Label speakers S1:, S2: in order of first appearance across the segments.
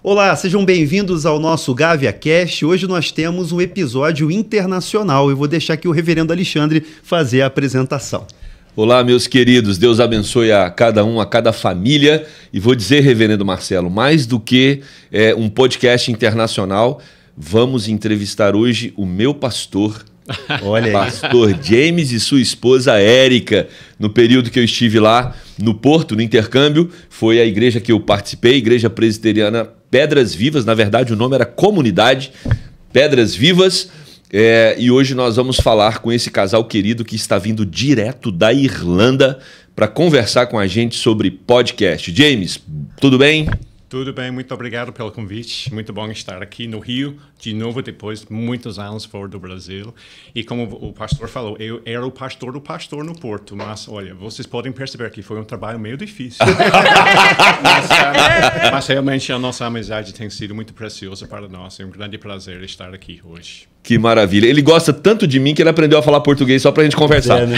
S1: Olá, sejam bem-vindos ao nosso GaviaCast. Hoje nós temos um episódio internacional. Eu vou deixar aqui o reverendo Alexandre fazer a apresentação.
S2: Olá, meus queridos. Deus abençoe a cada um, a cada família. E vou dizer, reverendo Marcelo, mais do que um podcast internacional, vamos entrevistar hoje o meu pastor,
S1: Olha aí.
S2: pastor James e sua esposa Érica. No período que eu estive lá no Porto, no intercâmbio, foi a igreja que eu participei, Igreja Presbiteriana Pedras Vivas. Na verdade, o nome era Comunidade Pedras Vivas. E hoje nós vamos falar com esse casal querido que está vindo direto da Irlanda para conversar com a gente sobre podcast. James, tudo bem?
S3: Tudo bem, muito obrigado pelo convite. Muito bom estar aqui no Rio, de novo, depois de muitos anos fora do Brasil. E como o pastor falou, eu era o pastor do pastor no Porto, mas olha, vocês podem perceber que foi um trabalho meio difícil. mas realmente a nossa amizade tem sido muito preciosa para nós. É um grande prazer estar aqui hoje.
S2: Que maravilha. Ele gosta tanto de mim que ele aprendeu a falar português só pra gente conversar.
S1: Né?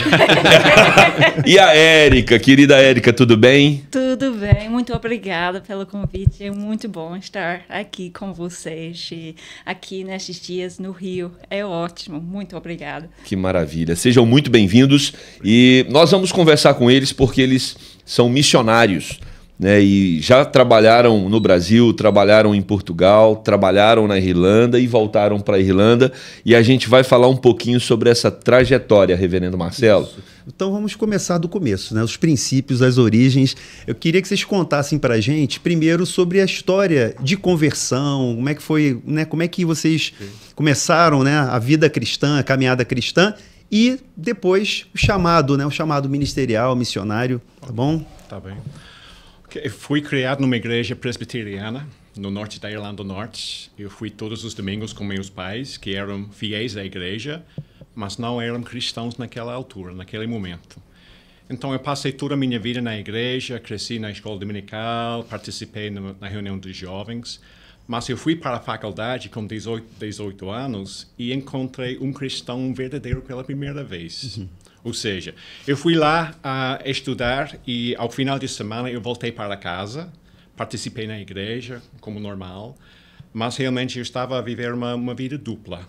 S2: E a Érica, querida Érica, tudo bem?
S4: Tudo bem, muito obrigada pelo convite. É muito bom estar aqui com vocês e aqui nestes dias no Rio. É ótimo, muito obrigada.
S2: Que maravilha. Sejam muito bem-vindos e nós vamos conversar com eles porque eles são missionários, né? E já trabalharam no Brasil, trabalharam em Portugal, trabalharam na Irlanda e voltaram para a Irlanda. E a gente vai falar um pouquinho sobre essa trajetória, reverendo Marcelo.
S1: Isso. Então vamos começar do começo, né? Os princípios, as origens. Eu queria que vocês contassem para a gente primeiro sobre a história de conversão, como é que foi, né? Como é que vocês começaram, né? A vida cristã, a caminhada cristã e depois o chamado, né? O chamado ministerial, missionário, tá bom?
S3: Tá bem. Eu fui criado numa igreja presbiteriana no norte da Irlanda do Norte. Eu fui todos os domingos com meus pais, que eram fiéis à igreja, mas não eram cristãos naquela altura, naquele momento. Então eu passei toda a minha vida na igreja, cresci na escola dominical, participei na reunião dos jovens, mas eu fui para a faculdade com 18 anos e encontrei um cristão verdadeiro pela primeira vez. Uhum. Ou seja, eu fui lá estudar e ao final de semana eu voltei para casa, participei na igreja como normal, mas realmente eu estava a viver uma vida dupla.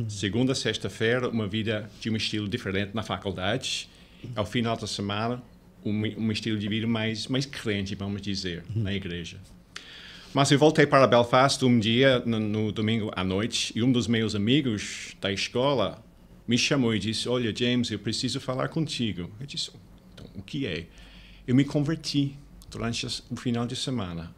S3: Segunda, sexta-feira, uma vida de um estilo diferente na faculdade. Ao final da semana, um estilo de vida mais crente, vamos dizer, na igreja. Mas eu voltei para Belfast um dia, no domingo à noite, e um dos meus amigos da escola me chamou e disse, olha, James, eu preciso falar contigo. Eu disse, então, o que é? Eu me converti durante o final de semana.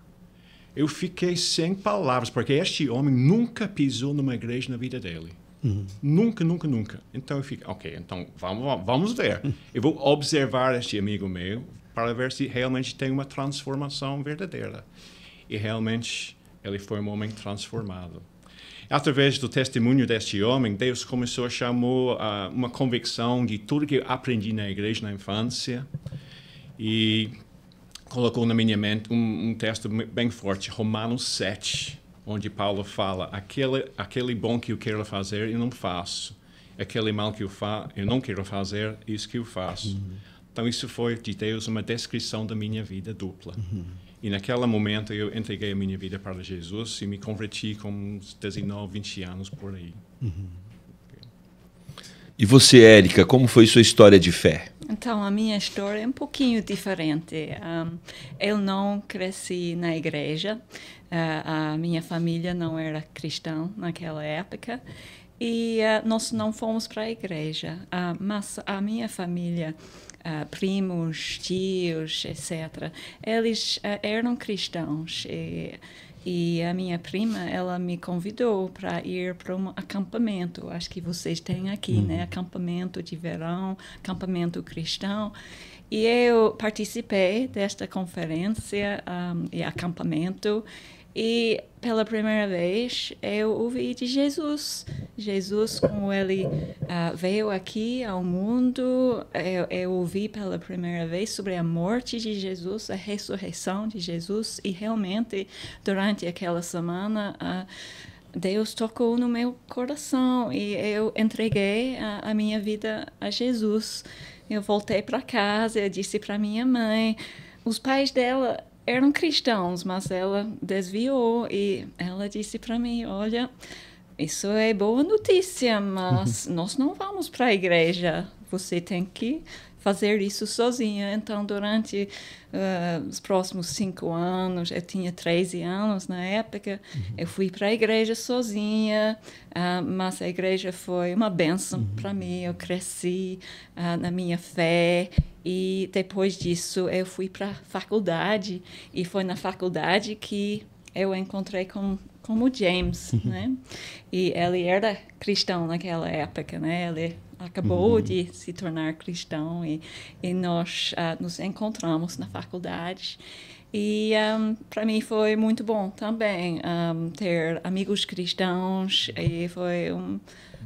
S3: Eu fiquei sem palavras, porque este homem nunca pisou numa igreja na vida dele. Uhum. Nunca, nunca, nunca. Então eu fiquei, ok, então vamos ver. Eu vou observar este amigo meu para ver se realmente tem uma transformação verdadeira. E realmente ele foi um homem transformado. Através do testemunho deste homem, Deus começou a chamar uma convicção de tudo que eu aprendi na igreja na infância e colocou na minha mente um texto bem forte, Romanos 7, onde Paulo fala, aquele bom que eu quero fazer, eu não faço. Aquele mal que eu não quero fazer, isso que eu faço. Uhum. Então isso foi de Deus uma descrição da minha vida dupla. Uhum. E naquele momento eu entreguei a minha vida para Jesus e me converti com uns 19, 20 anos por aí. Uhum.
S2: E você, Érica, como foi sua história de fé?
S4: Então, a minha história é um pouquinho diferente. Eu não cresci na igreja, a minha família não era cristã naquela época e nós não fomos para a igreja, mas a minha família, primos, tios, etc., eles eram cristãos e a minha prima, ela me convidou para ir para um acampamento, acho que vocês têm aqui, né? Acampamento de verão, acampamento cristão, e eu participei desta conferência e acampamento. E pela primeira vez eu ouvi de Jesus. Jesus, como ele veio aqui ao mundo, eu ouvi pela primeira vez sobre a morte de Jesus, a ressurreição de Jesus. E realmente, durante aquela semana, Deus tocou no meu coração e eu entreguei a minha vida a Jesus. Eu voltei para casa, eu disse para minha mãe. Os pais dela eram cristãos, mas ela desviou e ela disse para mim, olha, isso é boa notícia, mas nós não vamos para a igreja, você tem que fazer isso sozinha. Então, durante os próximos 5 anos, eu tinha 13 anos na época, eu fui para a igreja sozinha, mas a igreja foi uma bênção para mim. Eu cresci na minha fé e depois disso eu fui para a faculdade e foi na faculdade que eu encontrei com o James, né? E ele era cristão naquela época, né? Ele acabou de se tornar cristão e nós nos encontramos na faculdade. E para mim foi muito bom também ter amigos cristãos e foi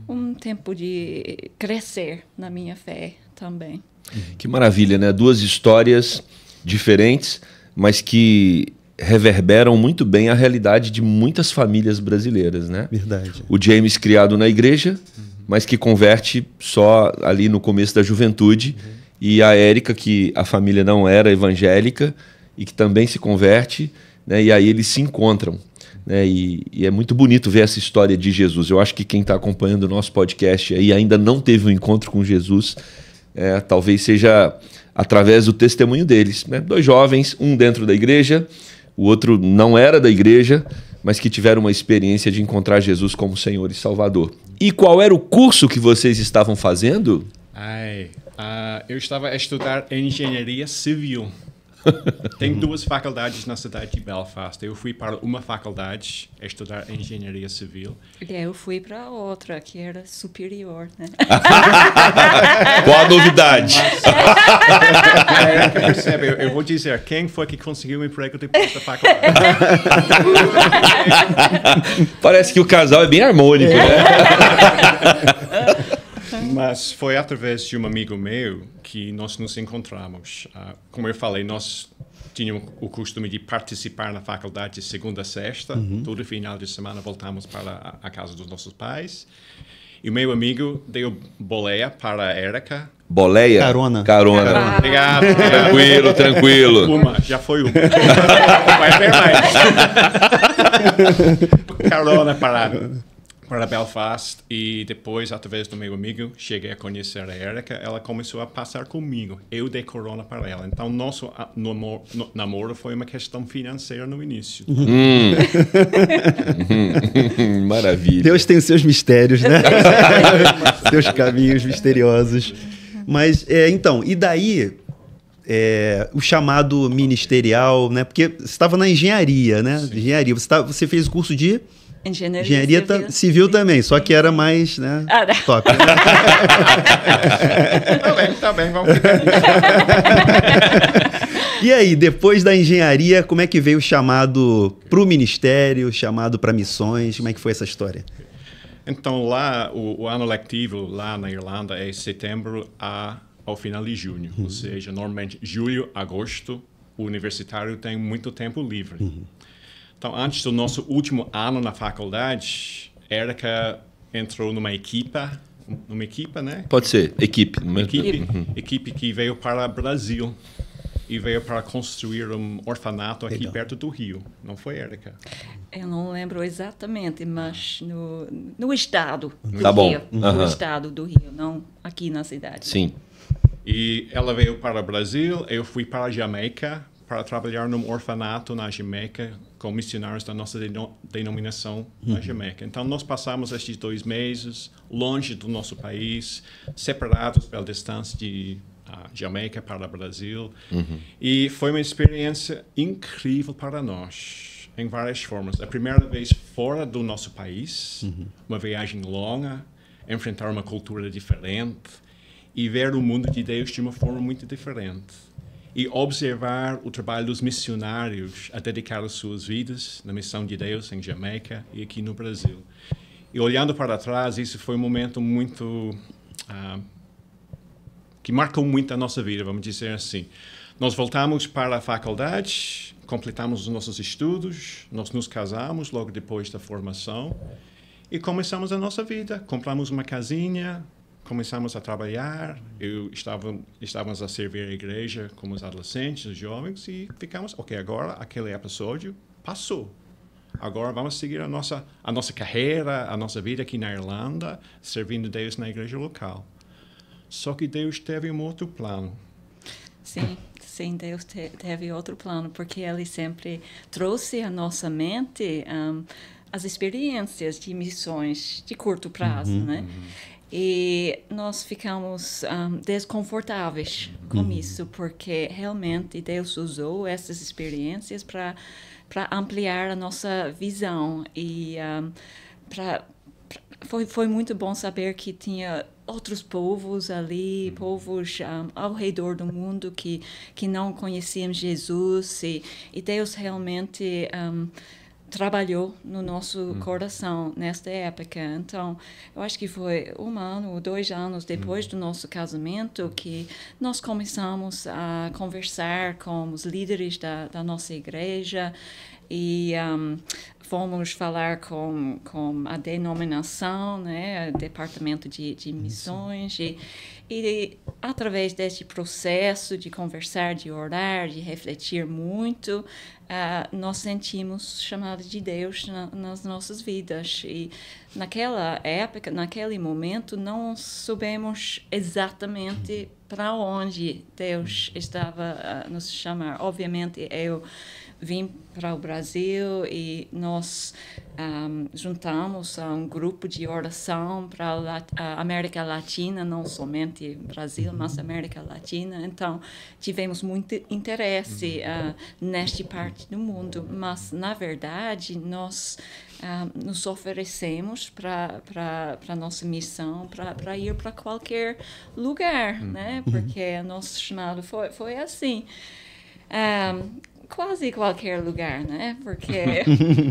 S4: um tempo de crescer na minha fé também.
S2: Que maravilha, né? 2 histórias diferentes, mas que reverberam muito bem a realidade de muitas famílias brasileiras, né?
S1: Verdade.
S2: O James criado na igreja, mas que converte só ali no começo da juventude, e a Érica, que a família não era evangélica e que também se converte, né? E aí eles se encontram, né? E é muito bonito ver essa história de Jesus. Eu acho que quem está acompanhando o nosso podcast aí ainda não teve um encontro com Jesus, talvez seja através do testemunho deles, né? 2 jovens, um dentro da igreja, o outro não era da igreja, mas que tiveram uma experiência de encontrar Jesus como Senhor e Salvador. E qual era o curso que vocês estavam fazendo?
S3: Eu estava a estudar engenharia civil. Tem 2 faculdades na cidade de Belfast. Eu fui para uma faculdade a estudar engenharia civil.
S4: E eu fui para outra, que era superior, né?
S2: Qual a novidade?
S3: Eu vou dizer, quem foi que conseguiu um emprego depois da faculdade?
S2: Parece que o casal é bem harmônico, né?
S3: Mas foi através de um amigo meu que nós nos encontramos. Como eu falei, nós tínhamos o costume de participar na faculdade de segunda a sexta. Todo final de semana voltamos para a casa dos nossos pais. E o meu amigo deu boleia para a Érica.
S2: Boleia?
S1: Carona.
S3: Obrigado.
S2: Tranquilo.
S3: Uma, já foi uma. Vai ter mais. Carona para Belfast, e depois, através do meu amigo, cheguei a conhecer a Érica. Ela começou a passar comigo. Eu dei corona para ela. Então, nosso namoro foi uma questão financeira no início.
S2: Maravilha.
S1: Deus tem os seus mistérios, né? Seus caminhos misteriosos. Mas, então, e daí o chamado ministerial, né? Porque você estava na engenharia, né?
S3: Sim.
S1: Engenharia. Você fez o curso de
S4: Engenharia
S1: civil também, só que era mais, né? Top.
S3: Tá bem, vamos ficar nisso.
S1: E aí, depois da engenharia, como é que veio o chamado para o ministério, chamado para missões? Como é que foi essa história?
S3: Então, lá, o ano letivo lá na Irlanda é setembro ao final de junho. Ou seja, normalmente julho, agosto, o universitário tem muito tempo livre. Então, antes do nosso último ano na
S2: faculdade,
S3: Érica entrou numa equipe, né?
S2: Pode ser, equipe.
S3: Equipe que veio para o Brasil e veio para construir um orfanato aqui perto do Rio. Não foi, Érica?
S4: Eu não lembro exatamente, mas no estado do
S2: Tá bom.
S4: Rio. No estado do Rio, não aqui na cidade.
S2: Sim.
S3: E ela veio para o Brasil, eu fui para a Jamaica para trabalhar num orfanato na Jamaica com missionários da nossa denominação na Jamaica. Então, nós passamos estes 2 meses longe do nosso país, separados pela distância de Jamaica para o Brasil. E foi uma experiência incrível para nós, em várias formas. A primeira vez fora do nosso país, uma viagem longa, enfrentar uma cultura diferente e ver o mundo de Deus de uma forma muito diferente. E observar o trabalho dos missionários a dedicar as suas vidas na missão de Deus em Jamaica e aqui no Brasil. E olhando para trás, isso foi um momento muito que marcou muito a nossa vida, vamos dizer assim. Nós voltamos para a faculdade, completamos os nossos estudos, nós nos casamos logo depois da formação e começamos a nossa vida. Compramos uma casinha, começamos a trabalhar, estávamos a servir a igreja como os adolescentes, os jovens, e ficamos, ok, agora aquele episódio passou. Agora vamos seguir a nossa carreira, a nossa vida aqui na Irlanda, servindo Deus na igreja local. Só que Deus teve um outro plano.
S4: Sim, Deus teve outro plano, porque Ele sempre trouxe à nossa mente as experiências de missões de curto prazo, né? E nós ficamos desconfortáveis com isso, porque realmente Deus usou essas experiências para ampliar a nossa visão. E foi muito bom saber que tinha outros povos ali, povos ao redor do mundo que não conheciam Jesus. E Deus realmente trabalhou no nosso coração nesta época. Então, eu acho que foi 1 ano ou 2 anos depois do nosso casamento que nós começamos a conversar com os líderes da nossa igreja e fomos falar com a denominação, né, o departamento de missões, e através deste processo de conversar, de orar, de refletir muito, nós sentimos chamado de Deus nas nossas vidas. E naquela época, naquele momento, não soubemos exatamente para onde Deus estava a nos chamar. Obviamente, eu vim para o Brasil e nós juntamos a um grupo de oração para a América Latina, não somente Brasil, mas América Latina. Então, tivemos muito interesse nesta parte do mundo, mas, na verdade, nós nos oferecemos para a nossa missão, para ir para qualquer lugar, né? Porque o nosso chamado foi assim. Quase qualquer lugar, né? Porque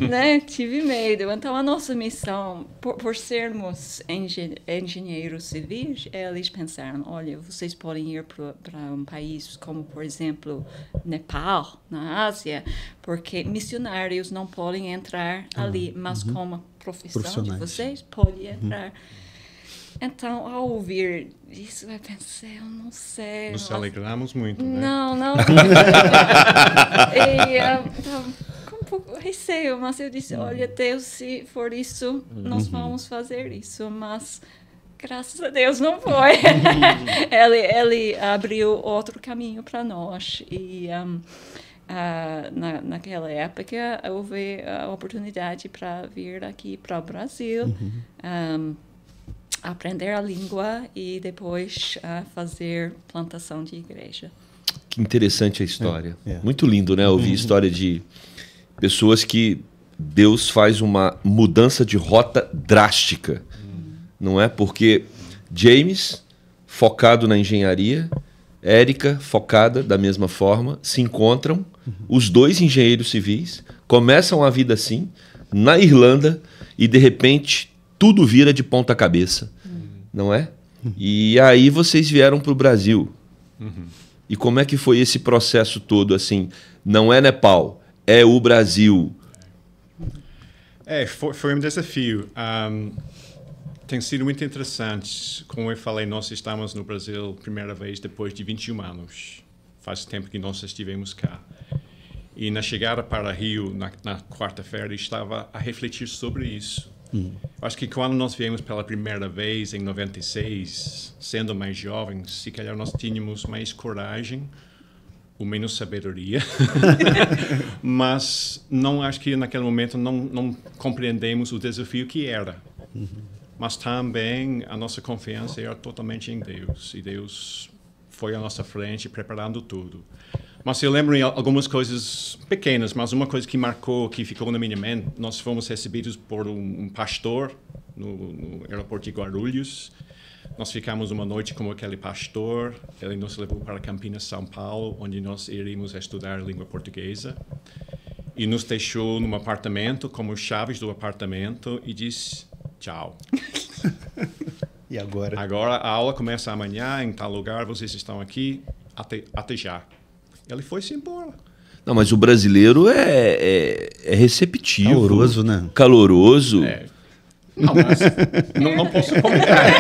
S4: né, tive medo. Então, a nossa missão, por sermos engenheiros civis, eles pensaram, olha, vocês podem ir para um país como, por exemplo, Nepal, na Ásia, porque missionários não podem entrar ali, mas como profissão de vocês, podem entrar. Então, ao ouvir isso, eu pensei, eu não sei.
S3: Nos alegramos muito, né?
S4: Não. Com um pouco de receio, mas eu disse, olha, Deus, se for isso, nós vamos fazer isso. Mas, graças a Deus, não foi. Ele abriu outro caminho para nós. E naquela época, houve a oportunidade para vir aqui para o Brasil. Aprender a língua e depois fazer plantação de igreja.
S2: Que interessante a história. Muito lindo, né? Ouvir história de pessoas que Deus faz uma mudança de rota drástica. Não é? Porque James, focado na engenharia, Érica, focada da mesma forma, se encontram, os dois engenheiros civis, começam a vida assim, na Irlanda, e de repente tudo vira de ponta cabeça, não é? E aí vocês vieram para o Brasil. E como é que foi esse processo todo? Assim, não é Nepal, é o Brasil.
S3: Foi um desafio. Tem sido muito interessante. Como eu falei, nós estamos no Brasil primeira vez depois de 21 anos. Faz tempo que nós estivemos cá. E na chegada para Rio, na quarta-feira, estava a refletir sobre isso. Acho que quando nós viemos pela primeira vez, em 96, sendo mais jovens, se calhar nós tínhamos mais coragem ou menos sabedoria. Mas não acho que naquele momento não compreendemos o desafio que era. Mas também a nossa confiança era totalmente em Deus. E Deus foi à nossa frente preparando tudo. Mas eu lembro em algumas coisas pequenas, mas uma coisa que marcou, que ficou na minha mente, nós fomos recebidos por um pastor no aeroporto de Guarulhos. Nós ficamos uma noite com aquele pastor, ele nos levou para Campinas, São Paulo, onde nós iríamos estudar língua portuguesa. E nos deixou num apartamento, com as chaves do apartamento, e disse tchau.
S1: E agora?
S3: Agora a aula começa amanhã, em tal lugar, vocês estão aqui, até já. Ele foi-se embora.
S2: Não, mas o brasileiro é receptivo.
S1: Caloroso, né?
S2: Caloroso.
S3: Não, mas não posso comentar.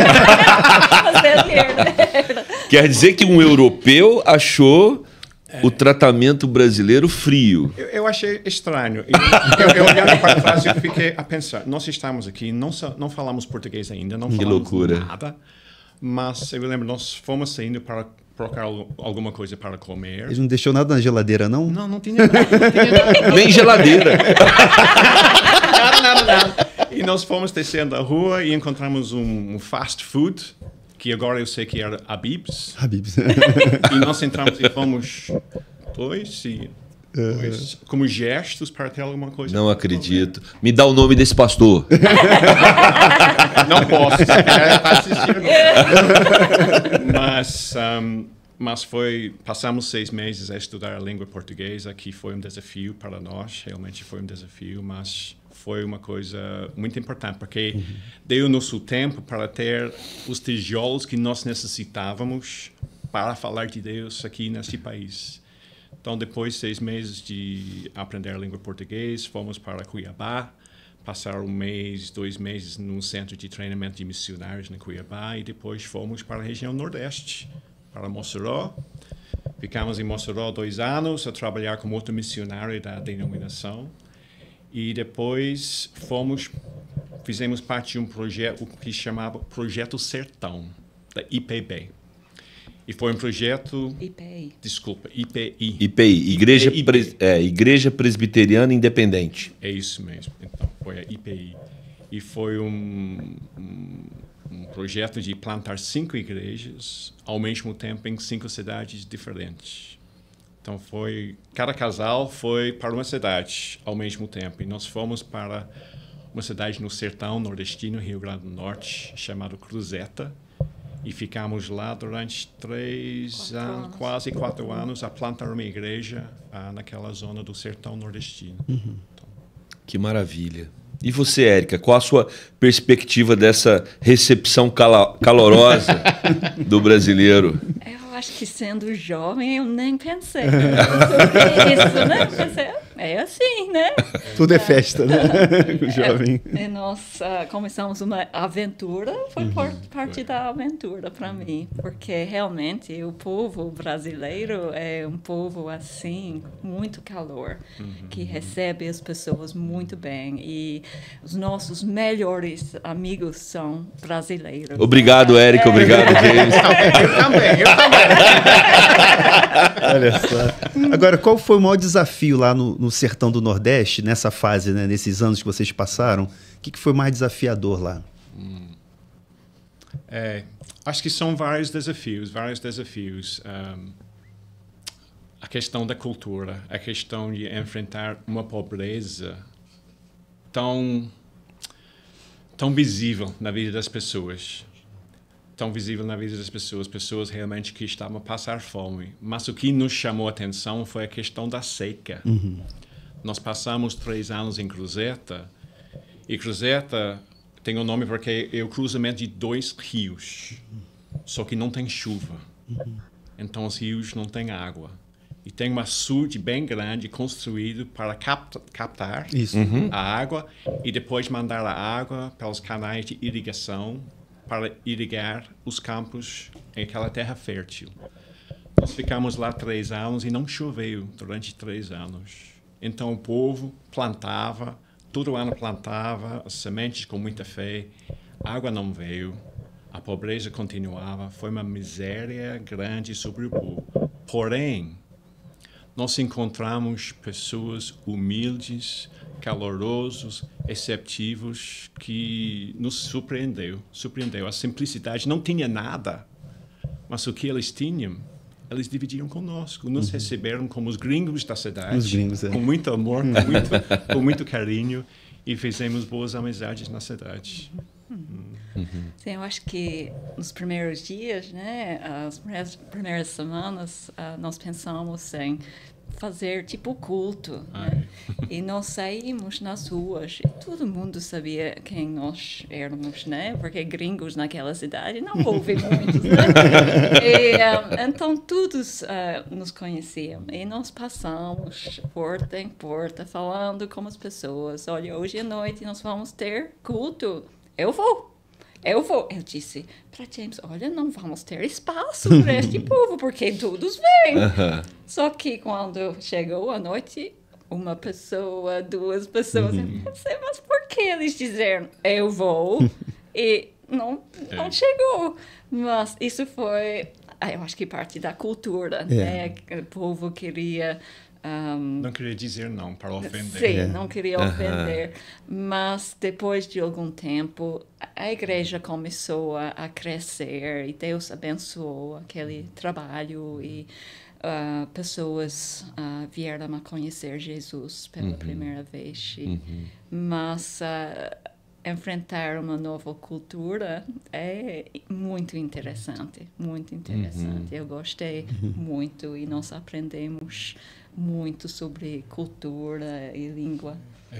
S4: Você é herdeiro.
S2: Quer dizer que um europeu achou o tratamento brasileiro frio.
S3: Eu achei estranho. Eu olhando para trás, eu fiquei a pensar. Nós estamos aqui, não falamos português ainda, não falamos
S2: loucura.
S3: nada. Mas eu lembro, nós fomos saindo para procurar alguma coisa para comer.
S1: Ele não deixou nada na geladeira, não?
S3: Não tinha nada. Não tinha nada.
S2: Nem geladeira.
S3: Nada. E nós fomos descendo a rua e encontramos um fast food, que agora eu sei que era Habib's.
S1: Habib's.
S3: E nós entramos e fomos dois, como gestos para ter alguma coisa.
S2: Não acredito. Me dá o nome desse pastor.
S3: Não posso, se quer tá assistindo. Mas passamos 6 meses a estudar a língua portuguesa, que foi um desafio para nós, realmente foi um desafio, mas foi uma coisa muito importante, porque deu-nos o tempo para ter os tijolos que nós necessitávamos para falar de Deus aqui nesse país. Então, depois de 6 meses de aprender a língua portuguesa, fomos para Cuiabá, passar 1 mês, 2 meses num centro de treinamento de missionários em Cuiabá, e depois fomos para a região Nordeste, para Mossoró. Ficamos em Mossoró 2 anos a trabalhar como outro missionário da denominação. E depois fizemos parte de um projeto que chamava Projeto Sertão, da IPB. E foi um projeto...
S4: IPI.
S3: Desculpa, IPI.
S2: IPI, Igreja Presbiteriana Independente.
S3: É isso mesmo. Então, foi a IPI. E foi um projeto de plantar 5 igrejas, ao mesmo tempo em 5 cidades diferentes. Então, cada casal foi para uma cidade ao mesmo tempo. E nós fomos para uma cidade no sertão nordestino, Rio Grande do Norte, chamada Cruzeta. E ficamos lá durante 3 anos, quase 4 anos, a plantar uma igreja naquela zona do sertão nordestino. Então,
S2: que maravilha. E você, Érica, qual a sua perspectiva dessa recepção calorosa do brasileiro?
S4: Eu acho que sendo jovem eu nem pensei sobre isso, né? Pensei, é assim, né?
S1: Tudo é festa, né? O jovem.
S4: E nós começamos uma aventura, foi parte da aventura para mim, porque realmente o povo brasileiro é um povo assim, muito calor, que recebe as pessoas muito bem, e os nossos melhores amigos são brasileiros.
S2: Obrigado, Érica, obrigado, James.
S3: eu também.
S1: Olha só. Agora, qual foi o maior desafio lá no sertão do Nordeste, nessa fase, né, nesses anos que vocês passaram? O que foi mais desafiador lá?
S3: Acho que são vários desafios. A questão da cultura, a questão de enfrentar uma pobreza tão visível na vida das pessoas. Pessoas realmente que estavam a passar fome. Mas o que nos chamou a atenção foi a questão da seca. Nós passamos 3 anos em Cruzeta, e Cruzeta tem o nome porque é o cruzamento de 2 rios, só que não tem chuva. Então os rios não têm água. E tem um açude bem grande construído para captar a água e depois mandar a água pelos canais de irrigação para irrigar os campos em aquela terra fértil. Nós ficamos lá 3 anos e não choveu durante 3 anos. Então o povo plantava, todo ano plantava as sementes com muita fé, a água não veio, a pobreza continuava, foi uma miséria grande sobre o povo. Porém, nós encontramos pessoas humildes, calorosos, receptivos, que nos surpreendeu. A simplicidade, não tinha nada, mas o que eles tinham, eles dividiam conosco, nos receberam como os gringos da cidade, com muito amor, com muito carinho, e fizemos boas amizades na cidade.
S4: Sim, eu acho que nos primeiros dias, né, as primeiras semanas, nós pensamos em fazer tipo culto, né? E nós saímos nas ruas e todo mundo sabia quem nós éramos, né? Porque gringos naquela cidade não houve muitos, né? E, então todos nos conheciam e nós passamos porta em porta falando com as pessoas. Olha, hoje à noite nós vamos ter culto. eu vou. Eu vou. Eu disse para James, olha, não vamos ter espaço para este povo, porque todos vêm. Só que quando chegou a noite, uma pessoa, duas pessoas, eu pensei, mas por que eles disseram, eu vou, e não chegou? Mas isso foi, eu acho que parte da cultura, né? O povo queria...
S3: não queria dizer não para ofender.
S4: Sim, não queria ofender. Mas depois de algum tempo, a igreja começou a crescer e Deus abençoou aquele trabalho e pessoas vieram a conhecer Jesus pela primeira vez. Mas enfrentar uma nova cultura é muito interessante, muito interessante. Eu gostei muito e nós aprendemos muito sobre cultura e língua.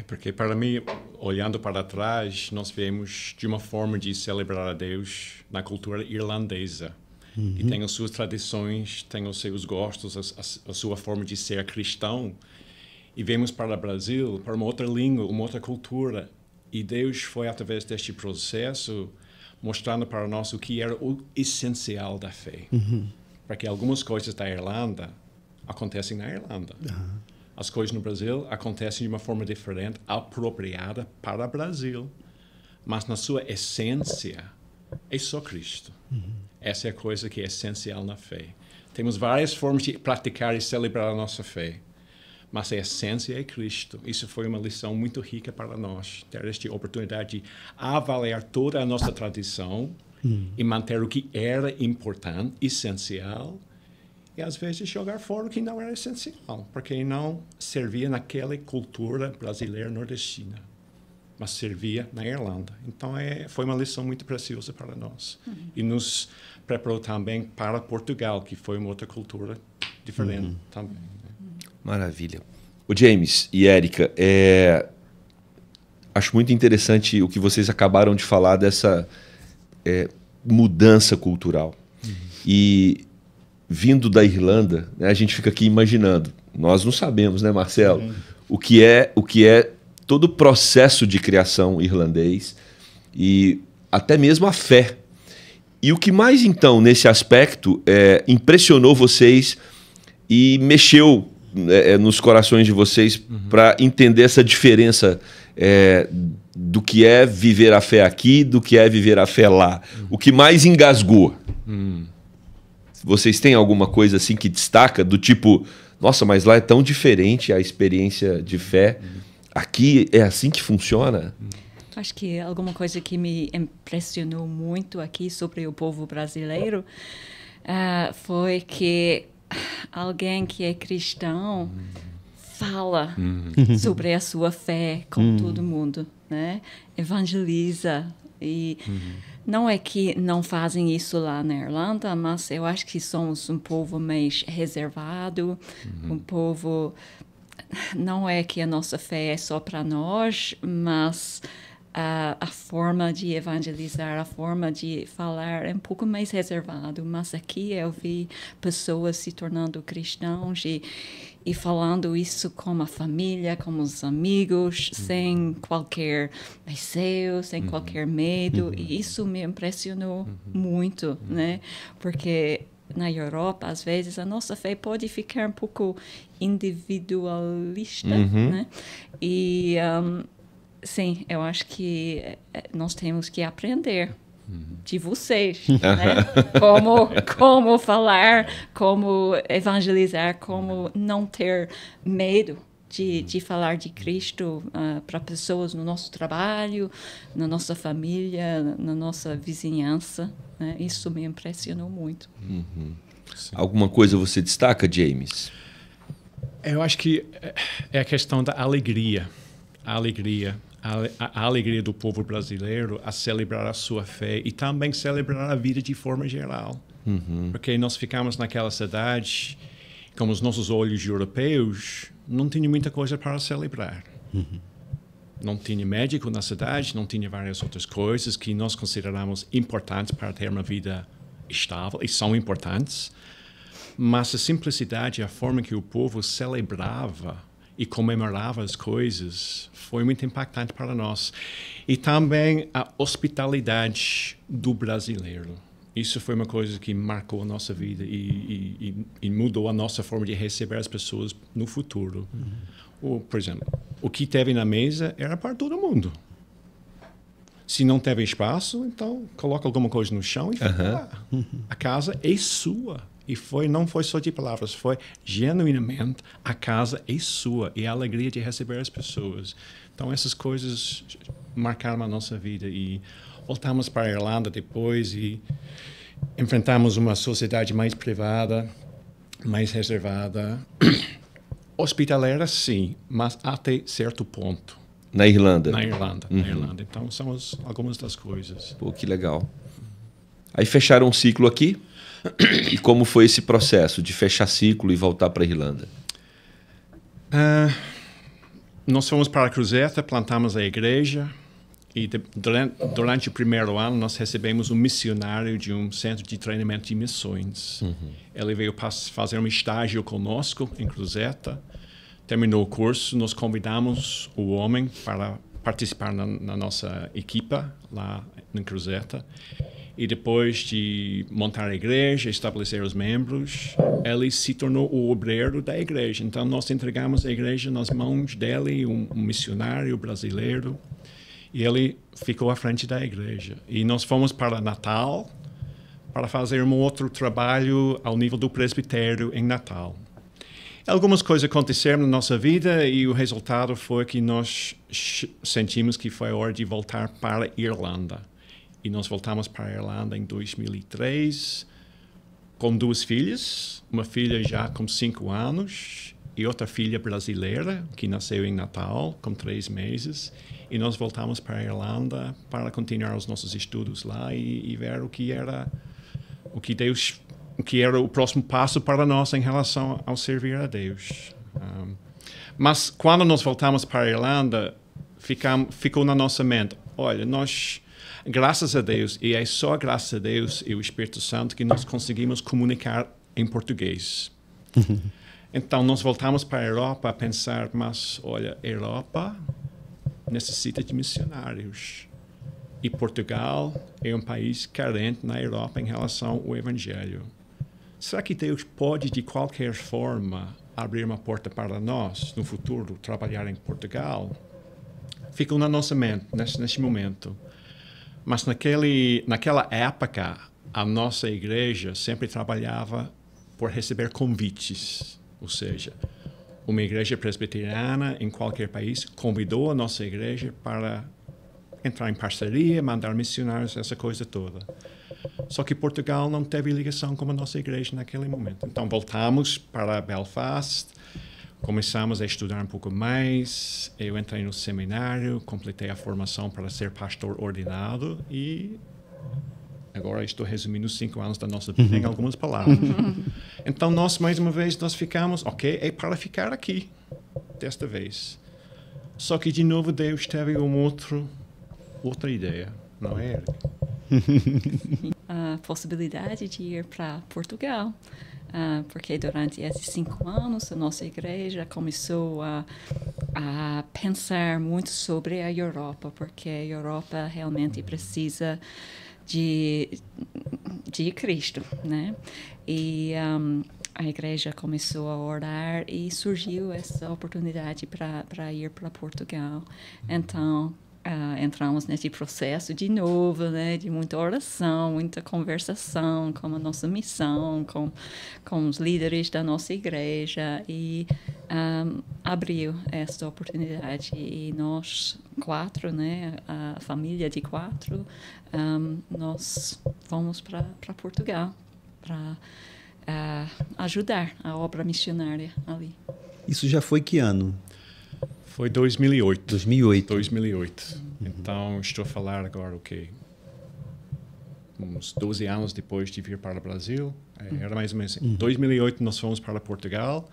S3: Porque para mim, olhando para trás, nós vemos de uma forma de celebrar a Deus na cultura irlandesa. E tem as suas tradições, tem os seus gostos, a sua forma de ser cristão. E vemos para o Brasil, para uma outra língua, uma outra cultura. E Deus foi, através deste processo, mostrando para nós o que era o essencial da fé. Porque algumas coisas da Irlanda acontecem na Irlanda. As coisas no Brasil acontecem de uma forma diferente, apropriada para o Brasil. Mas na sua essência, é só Cristo. Essa é a coisa que é essencial na fé. Temos várias formas de praticar e celebrar a nossa fé. Mas a essência é Cristo. Isso foi uma lição muito rica para nós. Ter esta oportunidade de avaliar toda a nossa tradição e manter o que era importante, essencial, e às vezes jogar fora o que não era essencial, porque não servia naquela cultura brasileira nordestina, mas servia na Irlanda. Então foi uma lição muito preciosa para nós. E nos preparou também para Portugal, que foi uma outra cultura diferente também.
S2: Maravilha. O James e Érica, acho muito interessante o que vocês acabaram de falar dessa mudança cultural. E vindo da Irlanda, né, a gente fica aqui imaginando. Nós não sabemos, né, Marcelo, o que é todo o processo de criação irlandês e até mesmo a fé. E o que mais, então, nesse aspecto, impressionou vocês e mexeu nos corações de vocês para entender essa diferença do que é viver a fé aqui, do que é viver a fé lá? O que mais engasgou? Vocês têm alguma coisa assim que destaca, do tipo, nossa, mas lá é tão diferente a experiência de fé, aqui é assim que funciona?
S4: Acho que alguma coisa que me impressionou muito aqui sobre o povo brasileiro foi que alguém que é cristão fala sobre a sua fé com todo mundo, né? Evangeliza. E não é que não fazem isso lá na Irlanda, mas eu acho que somos um povo mais reservado, um povo... Não é que a nossa fé é só para nós, mas a forma de evangelizar, a forma de falar é um pouco mais reservado. Mas aqui eu vi pessoas se tornando cristãos e falando isso com a família, com os amigos, sem qualquer receio, sem qualquer medo. E isso me impressionou muito, né? Porque na Europa, às vezes, a nossa fé pode ficar um pouco individualista, né? E, sim, eu acho que nós temos que aprender de vocês, né? Como falar, como evangelizar, como não ter medo de falar de Cristo para pessoas no nosso trabalho, na nossa família, na nossa vizinhança, né? Isso me impressionou muito.
S2: Alguma coisa você destaca, James?
S3: Eu acho que é a questão da alegria. A alegria do povo brasileiro a celebrar a sua fé e também celebrar a vida de forma geral. Porque nós ficamos naquela cidade, com os nossos olhos europeus, não tinha muita coisa para celebrar. Não tinha médico na cidade, não tinha várias outras coisas que nós consideramos importantes para ter uma vida estável, e são importantes. Mas a simplicidade, a forma que o povo celebrava, e comemorava as coisas, foi muito impactante para nós. E também a hospitalidade do brasileiro. Isso foi uma coisa que marcou a nossa vida e mudou a nossa forma de receber as pessoas no futuro. Por exemplo, o que teve na mesa era para todo mundo. Se não teve espaço, então coloca alguma coisa no chão e fica lá. A casa é sua. E não foi só de palavras, foi genuinamente a casa é sua e a alegria de receber as pessoas. Então essas coisas marcaram a nossa vida e voltamos para a Irlanda depois e enfrentamos uma sociedade mais privada, mais reservada. Hospitaleira, sim, mas até certo ponto.
S2: Na Irlanda?
S3: Na Irlanda. Então, são algumas das coisas.
S2: Pô, que legal. Aí fecharam um ciclo aqui. E como foi esse processo de fechar ciclo e voltar para a Irlanda?
S3: Nós fomos para a Cruzeta, plantamos a igreja. E durante o primeiro ano, nós recebemos um missionário de um centro de treinamento de missões. Ele veio fazer um estágio conosco em Cruzeta. Terminou o curso, nós convidamos o homem para participar na nossa equipa lá em Cruzeta. E depois de montar a igreja, estabelecer os membros, ele se tornou o obreiro da igreja. Então, nós entregamos a igreja nas mãos dele, um missionário brasileiro. E ele ficou à frente da igreja. E nós fomos para Natal para fazer um outro trabalho ao nível do presbitério em Natal. Algumas coisas aconteceram na nossa vida e o resultado foi que nós sentimos que foi a hora de voltar para a Irlanda. E nós voltamos para a Irlanda em 2003 com 2 filhas, uma filha já com 5 anos e outra filha brasileira que nasceu em Natal com 3 meses. E nós voltamos para a Irlanda para continuar os nossos estudos lá e ver o que era o próximo passo para nós em relação ao servir a Deus. Mas quando nós voltamos para a Irlanda, ficou na nossa mente, olha, nós, graças a Deus, e é só graças a Deus e o Espírito Santo que nós conseguimos comunicar em português. Então, nós voltamos para a Europa a pensar, mas, olha, a Europa necessita de missionários. E Portugal é um país carente na Europa em relação ao Evangelho. Será que Deus pode, de qualquer forma, abrir uma porta para nós, no futuro, trabalhar em Portugal? Ficou na nossa mente, neste momento. Mas naquela época, a nossa igreja sempre trabalhava por receber convites. Ou seja, uma igreja presbiteriana em qualquer país convidou a nossa igreja para entrar em parceria, mandar missionários, essa coisa toda. Só que Portugal não teve ligação com a nossa igreja naquele momento. Então voltamos para Belfast, começamos a estudar um pouco mais, eu entrei no seminário, completei a formação para ser pastor ordenado e agora estou resumindo os 5 anos da nossa vida em algumas palavras. Então, mais uma vez, nós ficamos, ok, é para ficar aqui, desta vez. Só que, de novo, Deus teve outra ideia, não é, Eric?
S4: A possibilidade de ir para Portugal, porque durante esses 5 anos a nossa igreja começou a pensar muito sobre a Europa, porque a Europa realmente precisa de Cristo, né? E a igreja começou a orar e surgiu essa oportunidade para ir para Portugal. Então, entramos nesse processo de novo, né? De muita oração, muita conversação com a nossa missão, com os líderes da nossa igreja e abriu esta oportunidade. E nós 4, né? A família de 4, nós fomos para Portugal para ajudar a obra missionária ali.
S1: Isso já foi que ano?
S3: Foi 2008.
S1: 2008.
S3: 2008. Então, estou a falar agora, uns 12 anos depois de vir para o Brasil. Era mais ou menos assim. Em 2008, nós fomos para Portugal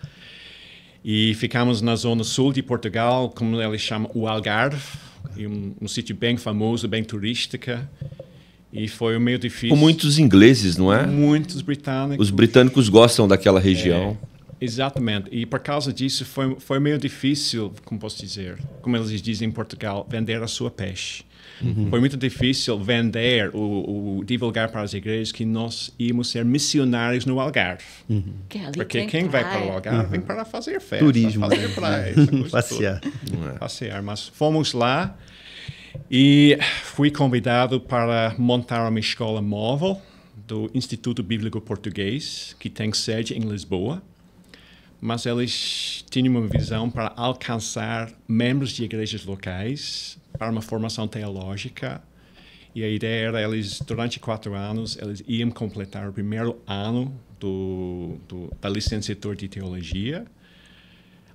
S3: e ficamos na zona sul de Portugal, como eles chamam, o Algarve, um sítio bem famoso, bem turístico. E foi meio difícil.
S2: Com muitos ingleses, não é?
S3: Muitos britânicos.
S2: Os britânicos gostam daquela região.
S3: Exatamente. E por causa disso foi meio difícil, como posso dizer, como eles dizem em Portugal, vender a sua peixe. Foi muito difícil vender, divulgar para as igrejas que nós íamos ser missionários no Algarve. Porque quem vai para o Algarve vem para fazer festa,
S1: Turismo,
S3: fazer praia,
S1: passear.
S3: Passear. Mas fomos lá e fui convidado para montar uma escola móvel do Instituto Bíblico Português, que tem sede em Lisboa. Mas eles tinham uma visão para alcançar membros de igrejas locais para uma formação teológica. E a ideia era eles, durante 4 anos, eles iam completar o primeiro ano da licenciatura de teologia,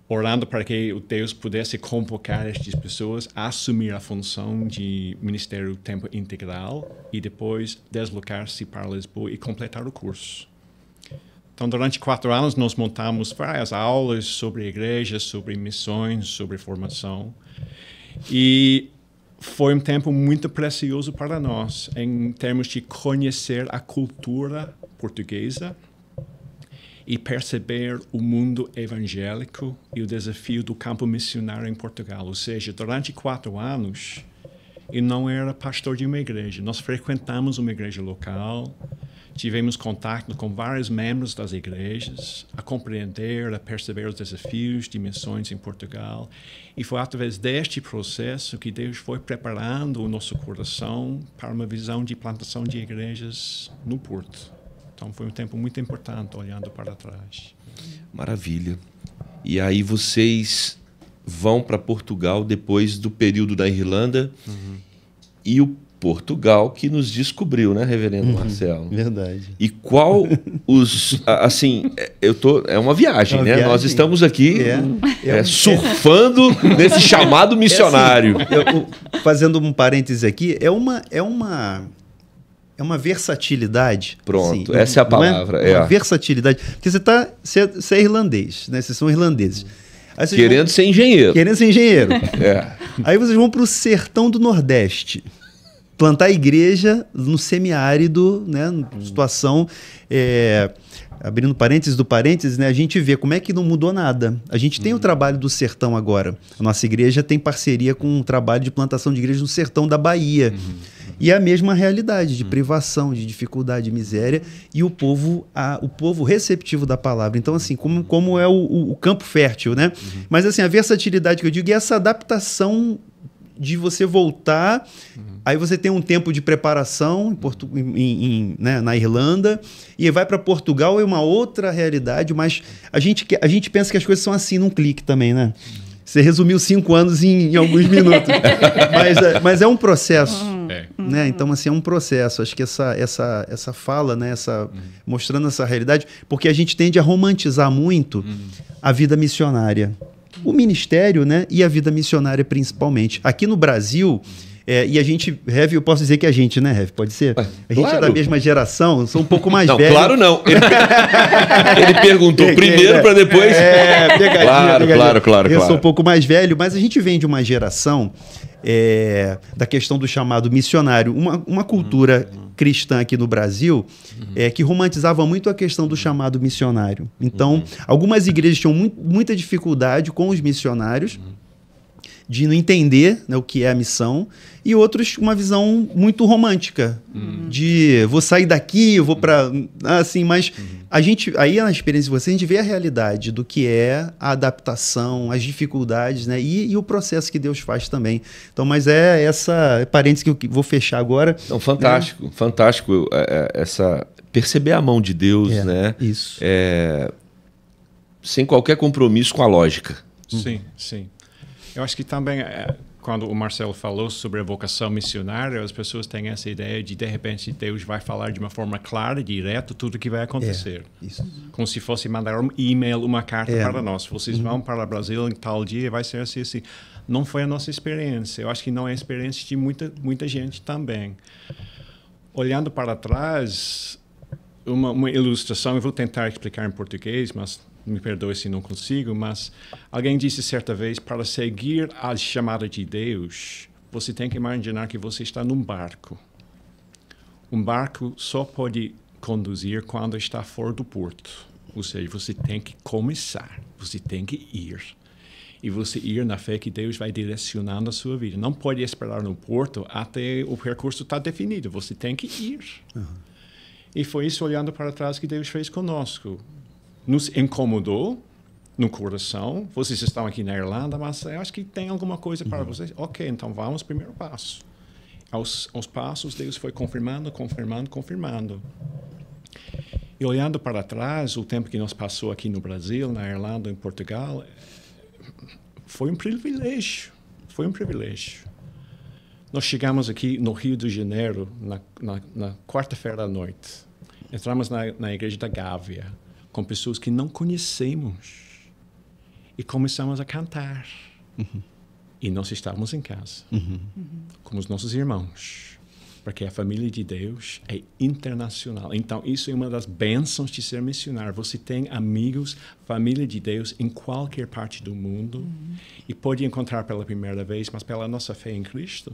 S3: orando para que Deus pudesse convocar estas pessoas a assumir a função de ministério tempo integral e depois deslocar-se para Lisboa e completar o curso. Então, durante 4 anos, nós montamos várias aulas sobre a igreja, sobre missões, sobre formação. E foi um tempo muito precioso para nós, em termos de conhecer a cultura portuguesa e perceber o mundo evangélico e o desafio do campo missionário em Portugal. Ou seja, durante 4 anos, eu não era pastor de uma igreja. Nós frequentamos uma igreja local, tivemos contato com vários membros das igrejas, a compreender, a perceber os desafios de missões em Portugal. E foi através deste processo que Deus foi preparando o nosso coração para uma visão de plantação de igrejas no Porto. Então foi um tempo muito importante, olhando para trás.
S2: Maravilha. E aí vocês vão para Portugal depois do período da Irlanda e o Portugal que nos descobriu, né, reverendo Marcelo?
S1: Verdade.
S2: E qual assim, é uma viagem, né?
S1: Viagem.
S2: Nós estamos aqui surfando nesse chamado missionário.
S1: Fazendo um parêntese aqui, é uma versatilidade.
S2: Pronto,
S1: assim,
S2: essa é a palavra.
S1: Uma versatilidade. Porque você é irlandês, né? Vocês são irlandeses. Aí vocês
S2: Querendo ser engenheiro.
S1: Querendo ser engenheiro. Aí vocês vão para o sertão do Nordeste. Plantar igreja no semiárido, né? Situação... abrindo parênteses do parênteses, né? A gente vê como é que não mudou nada. A gente tem o trabalho do sertão agora. A nossa igreja tem parceria com um trabalho de plantação de igreja no sertão da Bahia. E é a mesma realidade de privação, de dificuldade, de miséria, e o povo receptivo da palavra. Então, assim, como é o campo fértil, né? Mas, assim, a versatilidade que eu digo é essa adaptação de você voltar, aí você tem um tempo de preparação né, na Irlanda, e vai para Portugal, é uma outra realidade, mas a gente pensa que as coisas são assim num clique também, né? Você resumiu 5 anos em alguns minutos. mas é um processo. Né? Então, assim, é um processo. Acho que essa fala, né? Mostrando essa realidade, porque a gente tende a romantizar muito a vida missionária. O ministério, né? E a vida missionária principalmente. Aqui no Brasil... e a gente, Rev, eu posso dizer que a gente, né, Rev? Pode ser? A gente é da mesma geração, eu sou um pouco mais velho.
S2: Claro não. Ele perguntou primeiro para depois...
S1: pegadinha.
S2: Claro.
S1: Eu sou um pouco mais velho, mas a gente vem de uma geração da questão do chamado missionário. Uma cultura cristã aqui no Brasil que romantizava muito a questão do chamado missionário. Então, algumas igrejas tinham muita dificuldade com os missionários, de não entender, né, o que é a missão, e outros uma visão muito romântica, de vou sair daqui, eu vou para... assim, mas a gente, aí na experiência de vocês, a gente vê a realidade do que é a adaptação, as dificuldades, né, e o processo que Deus faz também. Então, mas essa parênteses que eu vou fechar agora.
S2: Então, fantástico, fantástico perceber a mão de Deus, né?
S1: Isso.
S2: Sem qualquer compromisso com a lógica.
S3: Sim. Eu acho que também, quando o Marcelo falou sobre a vocação missionária, as pessoas têm essa ideia de repente, Deus vai falar de uma forma clara e direta tudo o que vai acontecer.
S1: Isso.
S3: Como se fosse mandar um e-mail, uma carta para nós. Vocês vão para o Brasil em tal dia, vai ser assim. Não foi a nossa experiência. Eu acho que não é a experiência de muita gente também. Olhando para trás, uma ilustração, eu vou tentar explicar em português, mas... me perdoe se não consigo, mas alguém disse certa vez, para seguir a chamada de Deus, você tem que imaginar que você está num barco. Um barco só pode conduzir quando está fora do porto. Ou seja, você tem que começar, você tem que ir. E você ir na fé que Deus vai direcionando a sua vida. Não pode esperar no porto até o percurso estar definido. Você tem que ir. E foi isso, olhando para trás, que Deus fez conosco. Nos incomodou no coração. Vocês estão aqui na Irlanda, mas eu acho que tem alguma coisa para vocês. Ok, então vamos, primeiro passo. Aos passos, Deus foi confirmando. E olhando para trás, o tempo que nos passou aqui no Brasil, na Irlanda, em Portugal, foi um privilégio. Foi um privilégio. Nós chegamos aqui no Rio de Janeiro na quarta-feira à noite. Entramos na igreja da Gávea com pessoas que não conhecemos e começamos a cantar. E nós estávamos em casa com os nossos irmãos, porque a família de Deus é internacional. Então, isso é uma das bênçãos de ser missionário. Você tem amigos, família de Deus em qualquer parte do mundo e pode encontrar pela primeira vez, mas pela nossa fé em Cristo,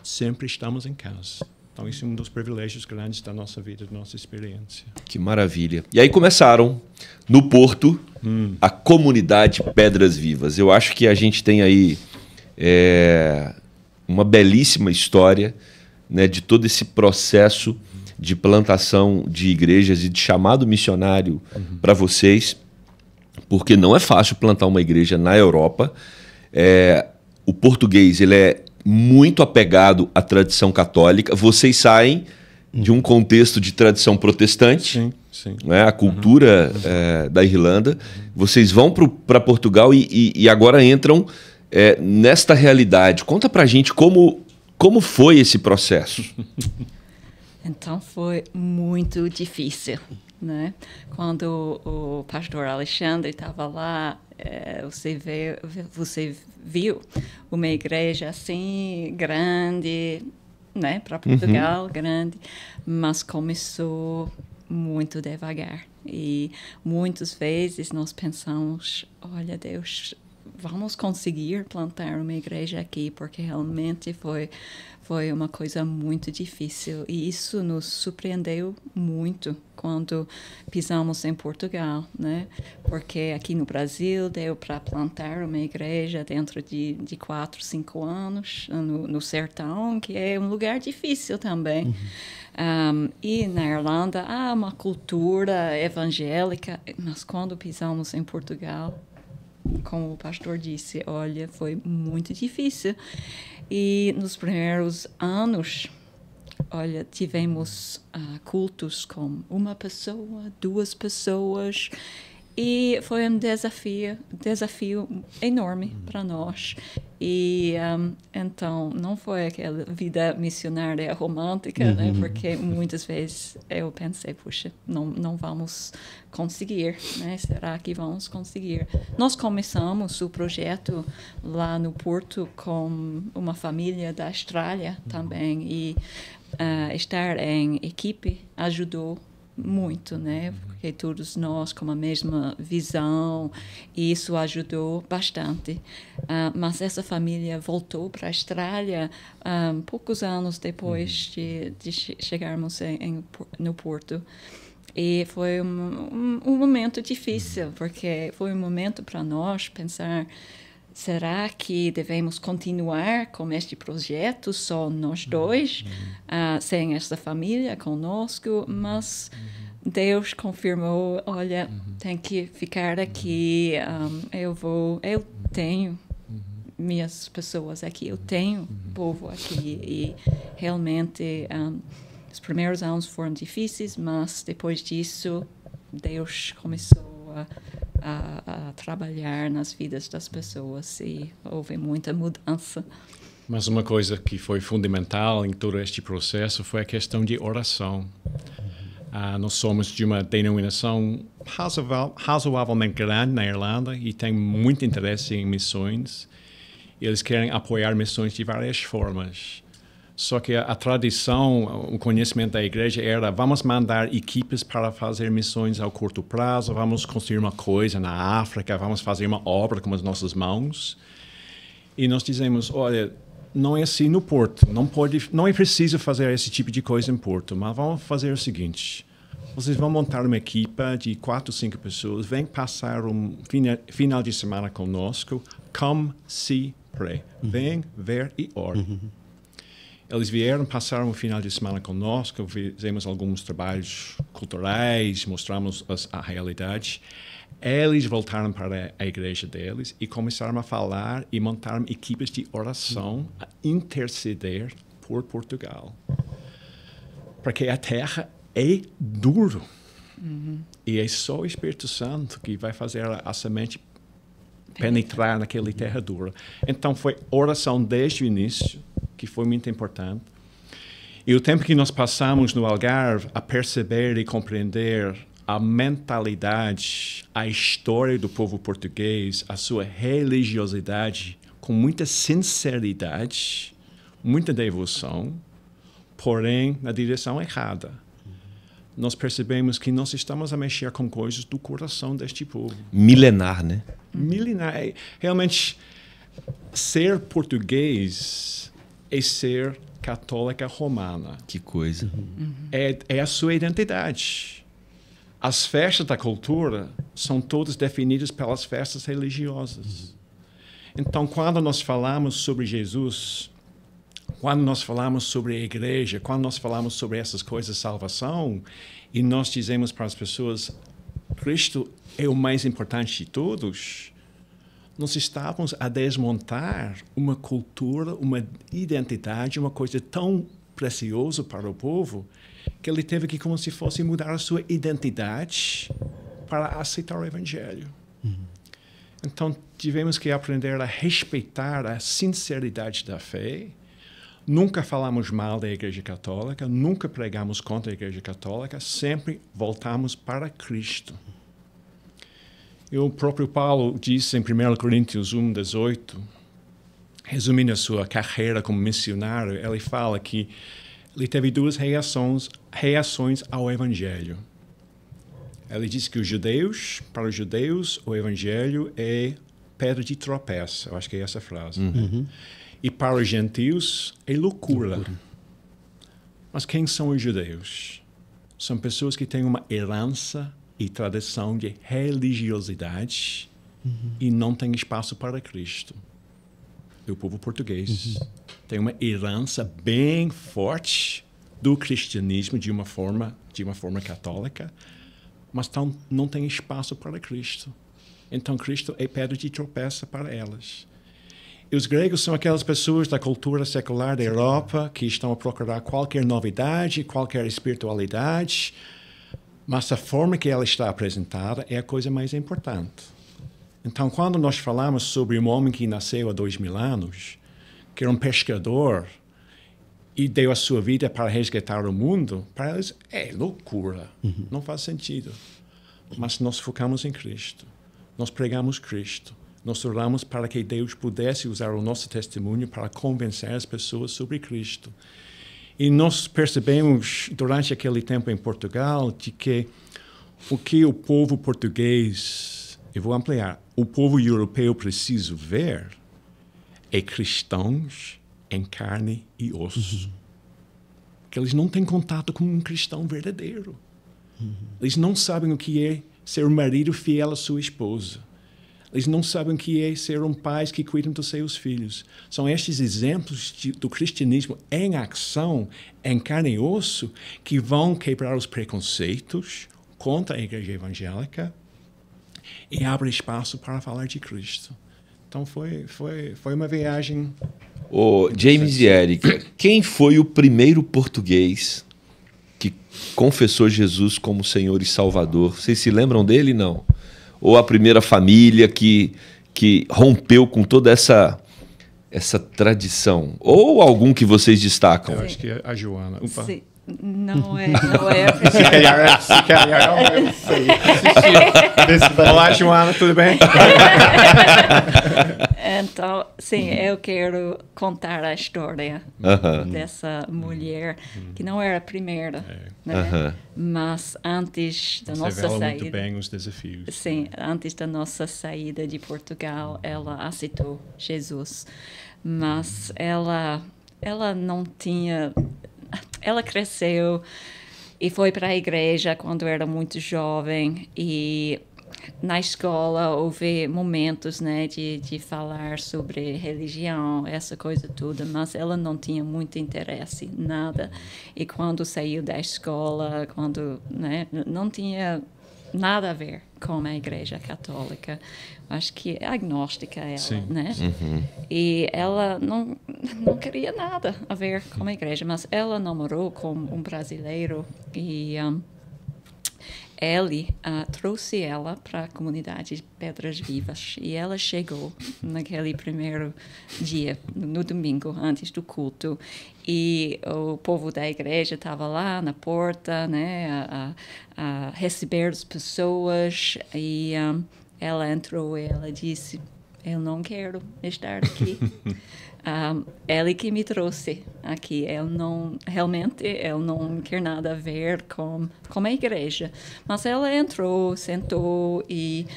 S3: sempre estamos em casa. Então, isso é um dos privilégios grandes da nossa vida, da nossa experiência.
S2: Que maravilha. E aí começaram, no Porto, a comunidade Pedras Vivas. Eu acho que a gente tem aí uma belíssima história, né, de todo esse processo de plantação de igrejas e de chamado missionário para vocês, porque não é fácil plantar uma igreja na Europa. O português ele é muito apegado à tradição católica. Vocês saem de um contexto de tradição protestante,
S3: Sim.
S2: Né, a cultura da Irlanda. Vocês vão para Portugal e agora entram nesta realidade. Conta para a gente como foi esse processo.
S4: Então foi muito difícil, né? Quando o pastor Alexandre estava lá, você viu uma igreja assim grande, né? Para Portugal, grande, mas começou muito devagar. E muitas vezes nós pensamos, olha Deus, vamos conseguir plantar uma igreja aqui, porque realmente foi uma coisa muito difícil. E isso nos surpreendeu muito quando pisamos em Portugal, né? Porque aqui no Brasil deu para plantar uma igreja dentro de 4, 5 anos, no sertão, que é um lugar difícil também. E na Irlanda há uma cultura evangélica, mas quando pisamos em Portugal, como o pastor disse, olha, foi muito difícil. E nos primeiros anos, olha, tivemos cultos com uma pessoa, 2 pessoas, e foi um desafio enorme para nós. E então não foi aquela vida missionária romântica, né? Porque muitas vezes eu pensei, puxa, não vamos conseguir, né? Será que vamos conseguir? Nós começamos o projeto lá no Porto com uma família da Austrália também, e estar em equipe ajudou muito, né? Porque todos nós com a mesma visão, e isso ajudou bastante. Mas essa família voltou para a Austrália poucos anos depois de chegarmos no Porto. E foi um momento difícil, porque foi um momento para nós pensar, será que devemos continuar com este projeto, só nós dois, sem essa família conosco? Mas Deus confirmou, olha, tem que ficar aqui, eu tenho minhas pessoas aqui, eu tenho povo aqui. E realmente os primeiros anos foram difíceis, mas depois disso Deus começou a trabalhar nas vidas das pessoas e houve muita mudança.
S3: Mas uma coisa que foi fundamental em todo este processo foi a questão de oração. Nós somos de uma denominação razoavelmente grande na Irlanda e tem muito interesse em missões. Eles querem apoiar missões de várias formas. Só que a tradição, o conhecimento da igreja era, vamos mandar equipes para fazer missões ao curto prazo, vamos construir uma coisa na África, vamos fazer uma obra com as nossas mãos. E nós dizemos, olha, não é assim no Porto, não é preciso fazer esse tipo de coisa em Porto, mas vamos fazer o seguinte, vocês vão montar uma equipa de 4 ou 5 pessoas, vem passar um final de semana conosco, come, see, pray. Vem ver e ore. Eles vieram passar um final de semana conosco, fizemos alguns trabalhos culturais, mostramos a realidade. Eles voltaram para a igreja deles e começaram a falar e montaram equipes de oração, a interceder por Portugal. Porque a terra é duro. E é só o Espírito Santo que vai fazer a semente penetrar naquela terra dura. Então, foi oração desde o início, que foi muito importante. E o tempo que nós passamos no Algarve a perceber e compreender a mentalidade, a história do povo português, a sua religiosidade, com muita sinceridade, muita devoção, porém na direção errada. Nós percebemos que nós estamos a mexer com coisas do coração deste povo.
S2: Milenar, né?
S3: Milenar. Realmente, ser português é ser católica romana.
S2: Que coisa.
S3: É a sua identidade. As festas da cultura são todas definidas pelas festas religiosas. Então, quando nós falamos sobre Jesus, quando nós falamos sobre a igreja, quando nós falamos sobre essas coisas de salvação, e nós dizemos para as pessoas, Cristo é o mais importante de todos, nós estávamos a desmontar uma cultura, uma identidade, uma coisa tão preciosa para o povo, que ele teve que, como se fosse, mudar a sua identidade para aceitar o Evangelho. Então, tivemos que aprender a respeitar a sinceridade da fé. Nunca falamos mal da Igreja Católica, nunca pregamos contra a Igreja Católica, sempre voltamos para Cristo. E o próprio Paulo disse em 1 Coríntios 1:18, resumindo a sua carreira como missionário, ele fala que ele teve 2 reações ao Evangelho. Ele diz que para os judeus, o Evangelho é pedra de tropeço. Eu acho que é essa a frase. E para os gentios, é loucura. Mas quem são os judeus? São pessoas que têm uma herança e tradição de religiosidade e não têm espaço para Cristo. E o povo português tem uma herança bem forte do cristianismo de uma forma católica, mas não tem espaço para Cristo. Então, Cristo é pedra de tropeço para elas. E os gregos são aquelas pessoas da cultura secular da Europa que estão a procurar qualquer novidade, qualquer espiritualidade, mas a forma que ela está apresentada é a coisa mais importante. Então, quando nós falamos sobre um homem que nasceu há 2000 anos, que era um pescador e deu a sua vida para resgatar o mundo, para eles é loucura, não faz sentido. Mas nós focamos em Cristo, nós pregamos Cristo, nós oramos para que Deus pudesse usar o nosso testemunho para convencer as pessoas sobre Cristo. E nós percebemos durante aquele tempo em Portugal de que o que o povo português, eu vou ampliar, o povo europeu precisa ver é cristãos em carne e osso. Que eles não têm contato com um cristão verdadeiro. Eles não sabem o que é ser um marido fiel à sua esposa. Eles não sabem o que é ser um pai que cuida dos seus filhos. São estes exemplos do cristianismo em ação, em carne e osso, que vão quebrar os preconceitos contra a igreja evangélica e abre espaço para falar de Cristo. Então, foi uma viagem...
S2: James e Érica, quem foi o primeiro português que confessou Jesus como Senhor e Salvador? Vocês se lembram dele, não? Ou a primeira família que rompeu com toda essa tradição? Ou algum que vocês destacam?
S3: Eu acho que é a Joana. Opa.
S4: Sim. Não é.
S3: Se calhar eu sei. Olá, Joana, tudo bem?
S4: Então, sim, eu quero contar a história dessa mulher, que não era a primeira, né? Mas antes da nossa saída...
S3: muito bem os desafios.
S4: Sim, antes da nossa saída de Portugal, ela aceitou Jesus. Mas ela não tinha... Ela cresceu E foi para a igreja quando era muito jovem. E na escola houve momentos, né, de falar sobre religião, essa coisa toda, mas ela não tinha muito interesse, nada. E quando saiu da escola, né, não tinha nada a ver com a igreja católica. Acho que é agnóstica ela,
S3: Sim.
S4: né? E ela não queria nada a ver com a igreja, mas ela namorou com um brasileiro e ele trouxe ela para a comunidade de Pedras Vivas e ela chegou naquele primeiro dia, no domingo, antes do culto, e o povo da igreja estava lá na porta, né, a receber as pessoas, e ela entrou e ela disse: eu não quero estar aqui. Ele que me trouxe aqui. Realmente não quer nada a ver com a igreja. Mas ela entrou, sentou e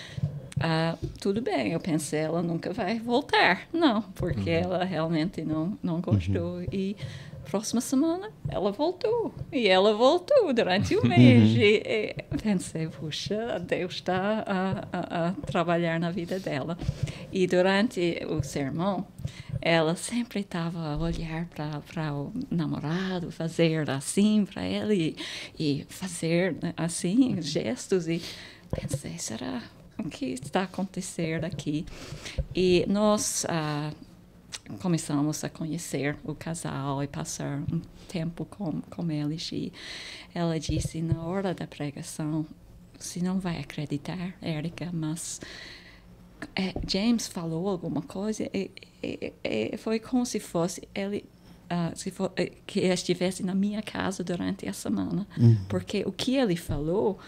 S4: tudo bem. Eu pensei, ela nunca vai voltar. Não, porque ela realmente não gostou. E próxima semana ela voltou. E ela voltou durante o mês. E pensei, puxa, Deus está a trabalhar na vida dela. E durante o sermão, ela sempre estava a olhar para o namorado, fazer assim para ele e fazer assim gestos. E pensei, será o que está acontecendo aqui? E nós começamos a conhecer o casal e passar um tempo com eles. E ela disse, na hora da pregação, você não vai acreditar, Érica, mas James falou alguma coisa e foi como se fosse ele que estivesse na minha casa durante a semana, porque o que ele falou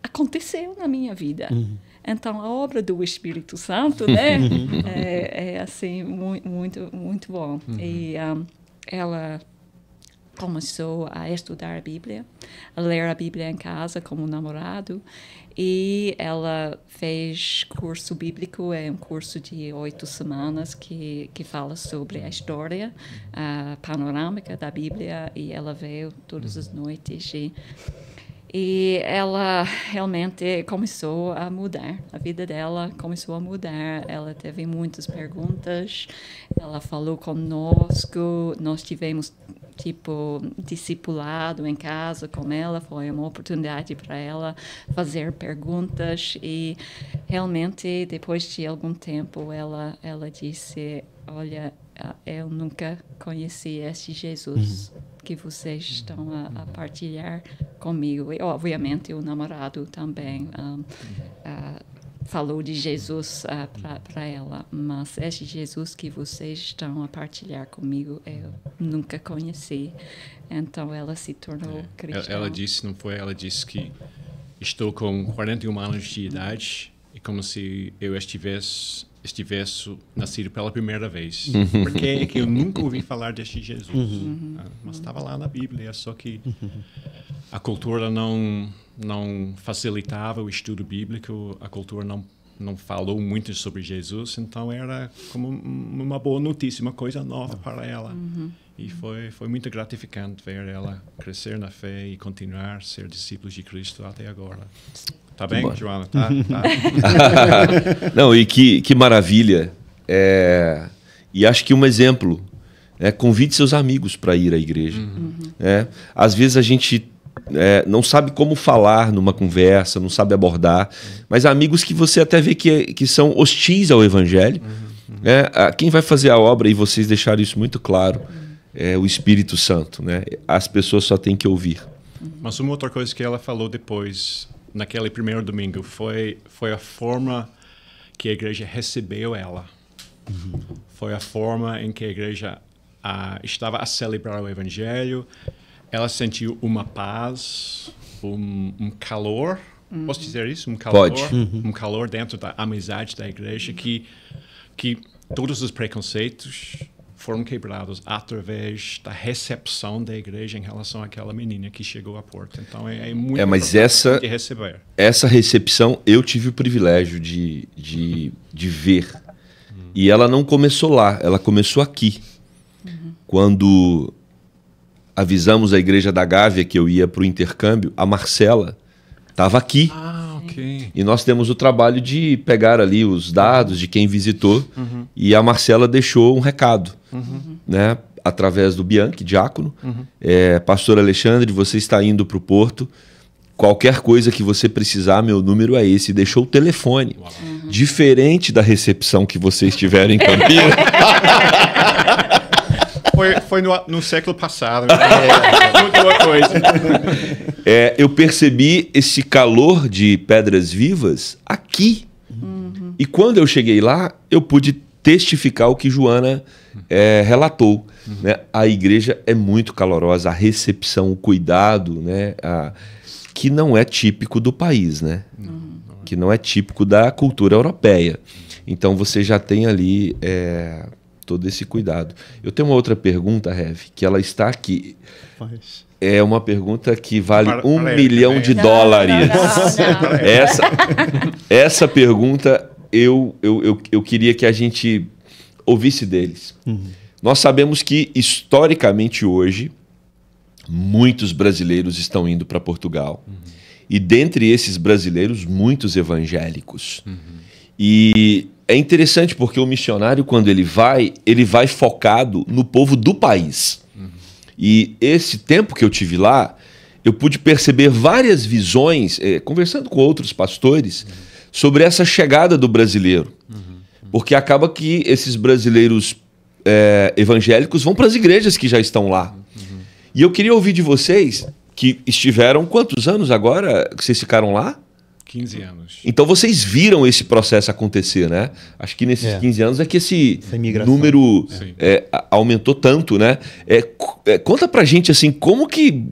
S4: aconteceu na minha vida. Então a obra do Espírito Santo, né, é assim muito muito bom. E ela começou a estudar a Bíblia, a ler a Bíblia em casa como um namorado, e ela fez curso bíblico, é um curso de 8 semanas que fala sobre a história panorâmica da Bíblia, e ela veio todas as noites e ela realmente começou a mudar. A vida dela começou a mudar. Ela teve muitas perguntas. Ela falou conosco. Nós tivemos discipulado em casa com ela. Foi uma oportunidade para ela fazer perguntas. E realmente, depois de algum tempo, ela disse: olha, eu nunca conheci este Jesus que vocês estão a partilhar comigo. E, obviamente, o namorado também falou de Jesus para ela, mas este Jesus que vocês estão a partilhar comigo, eu nunca conheci. Então, ela se tornou cristã.
S3: Ela disse, não foi? Ela disse que estou com 41 anos de idade e como se eu estivesse nascido pela primeira vez. Porque é que eu nunca ouvi falar deste Jesus. Mas estava lá na Bíblia, só que a cultura não facilitava o estudo bíblico, a cultura não falou muito sobre Jesus, então era como uma boa notícia, uma coisa nova para ela. E foi muito gratificante ver ela crescer na fé e continuar a ser discípulos de Cristo até agora. Tá bem, Joana? Tá.
S2: Não, e que maravilha. E acho que um exemplo, convide seus amigos para ir à igreja. Às vezes a gente não sabe como falar numa conversa, não sabe abordar, mas amigos que você até vê que são hostis ao evangelho. Quem vai fazer a obra, e vocês deixaram isso muito claro, é o Espírito Santo. As pessoas só têm que ouvir.
S3: Mas uma outra coisa que ela falou depois, naquele primeiro domingo, foi a forma que a igreja recebeu ela. Foi a forma em que a igreja estava a celebrar o evangelho. Ela sentiu uma paz, um calor. Posso dizer isso? Um calor.
S2: Pode.
S3: Um calor dentro da amizade da igreja que todos os preconceitos foram quebrados através da recepção da igreja em relação àquela menina que chegou à porta. Então é muito importante de receber.
S2: Essa recepção eu tive o privilégio de ver. E ela não começou lá, ela começou aqui. Quando avisamos a igreja da Gávea que eu ia para o intercâmbio, a Marcela estava aqui.
S3: Ah, ok.
S2: E nós temos o trabalho de pegar ali os dados de quem visitou, e a Marcela deixou um recado, né, através do Bianchi, diácono. Pastor Alexandre, você está indo para o Porto, qualquer coisa que você precisar, meu número é esse. Deixou o telefone. Diferente da recepção que vocês tiveram em Campinas.
S3: Foi no século passado. Muito boa coisa.
S2: Eu percebi esse calor de Pedras Vivas aqui. E quando eu cheguei lá, eu pude testificar o que Joana relatou. Né? A igreja é muito calorosa, a recepção, o cuidado, né? Que não é típico do país, né? Que não é típico da cultura europeia. Então você já tem ali todo esse cuidado. Eu tenho uma outra pergunta, Rev, que ela está aqui. É uma pergunta que vale $1 milhão de dólares. Essa pergunta eu queria que a gente ouvisse deles. Nós sabemos que, historicamente hoje, muitos brasileiros estão indo para Portugal. E dentre esses brasileiros, muitos evangélicos. E é interessante porque o missionário, quando ele vai focado no povo do país. E esse tempo que eu tive lá, eu pude perceber várias visões, conversando com outros pastores, sobre essa chegada do brasileiro. Porque acaba que esses brasileiros evangélicos vão para as igrejas que já estão lá. E eu queria ouvir de vocês, que estiveram quantos anos agora que vocês ficaram lá?
S3: 15 anos.
S2: Então vocês viram esse processo acontecer, né? Acho que nesses 15 anos é que esse número aumentou tanto, né? Conta pra gente assim, como que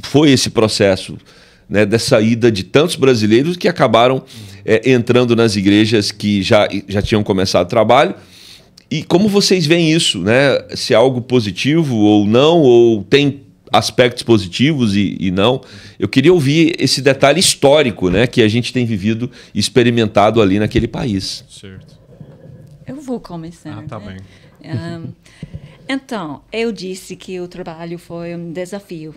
S2: foi esse processo, né, dessa ida de tantos brasileiros que acabaram entrando nas igrejas que já tinham começado o trabalho. E como vocês veem isso, né? Se é algo positivo ou não, ou tem aspectos positivos e não. Eu queria ouvir esse detalhe histórico, né, que a gente tem vivido e experimentado ali naquele país.
S3: Certo.
S4: Eu vou começar.
S3: Tá
S4: né?
S3: bem.
S4: Então, eu disse que o trabalho foi um desafio.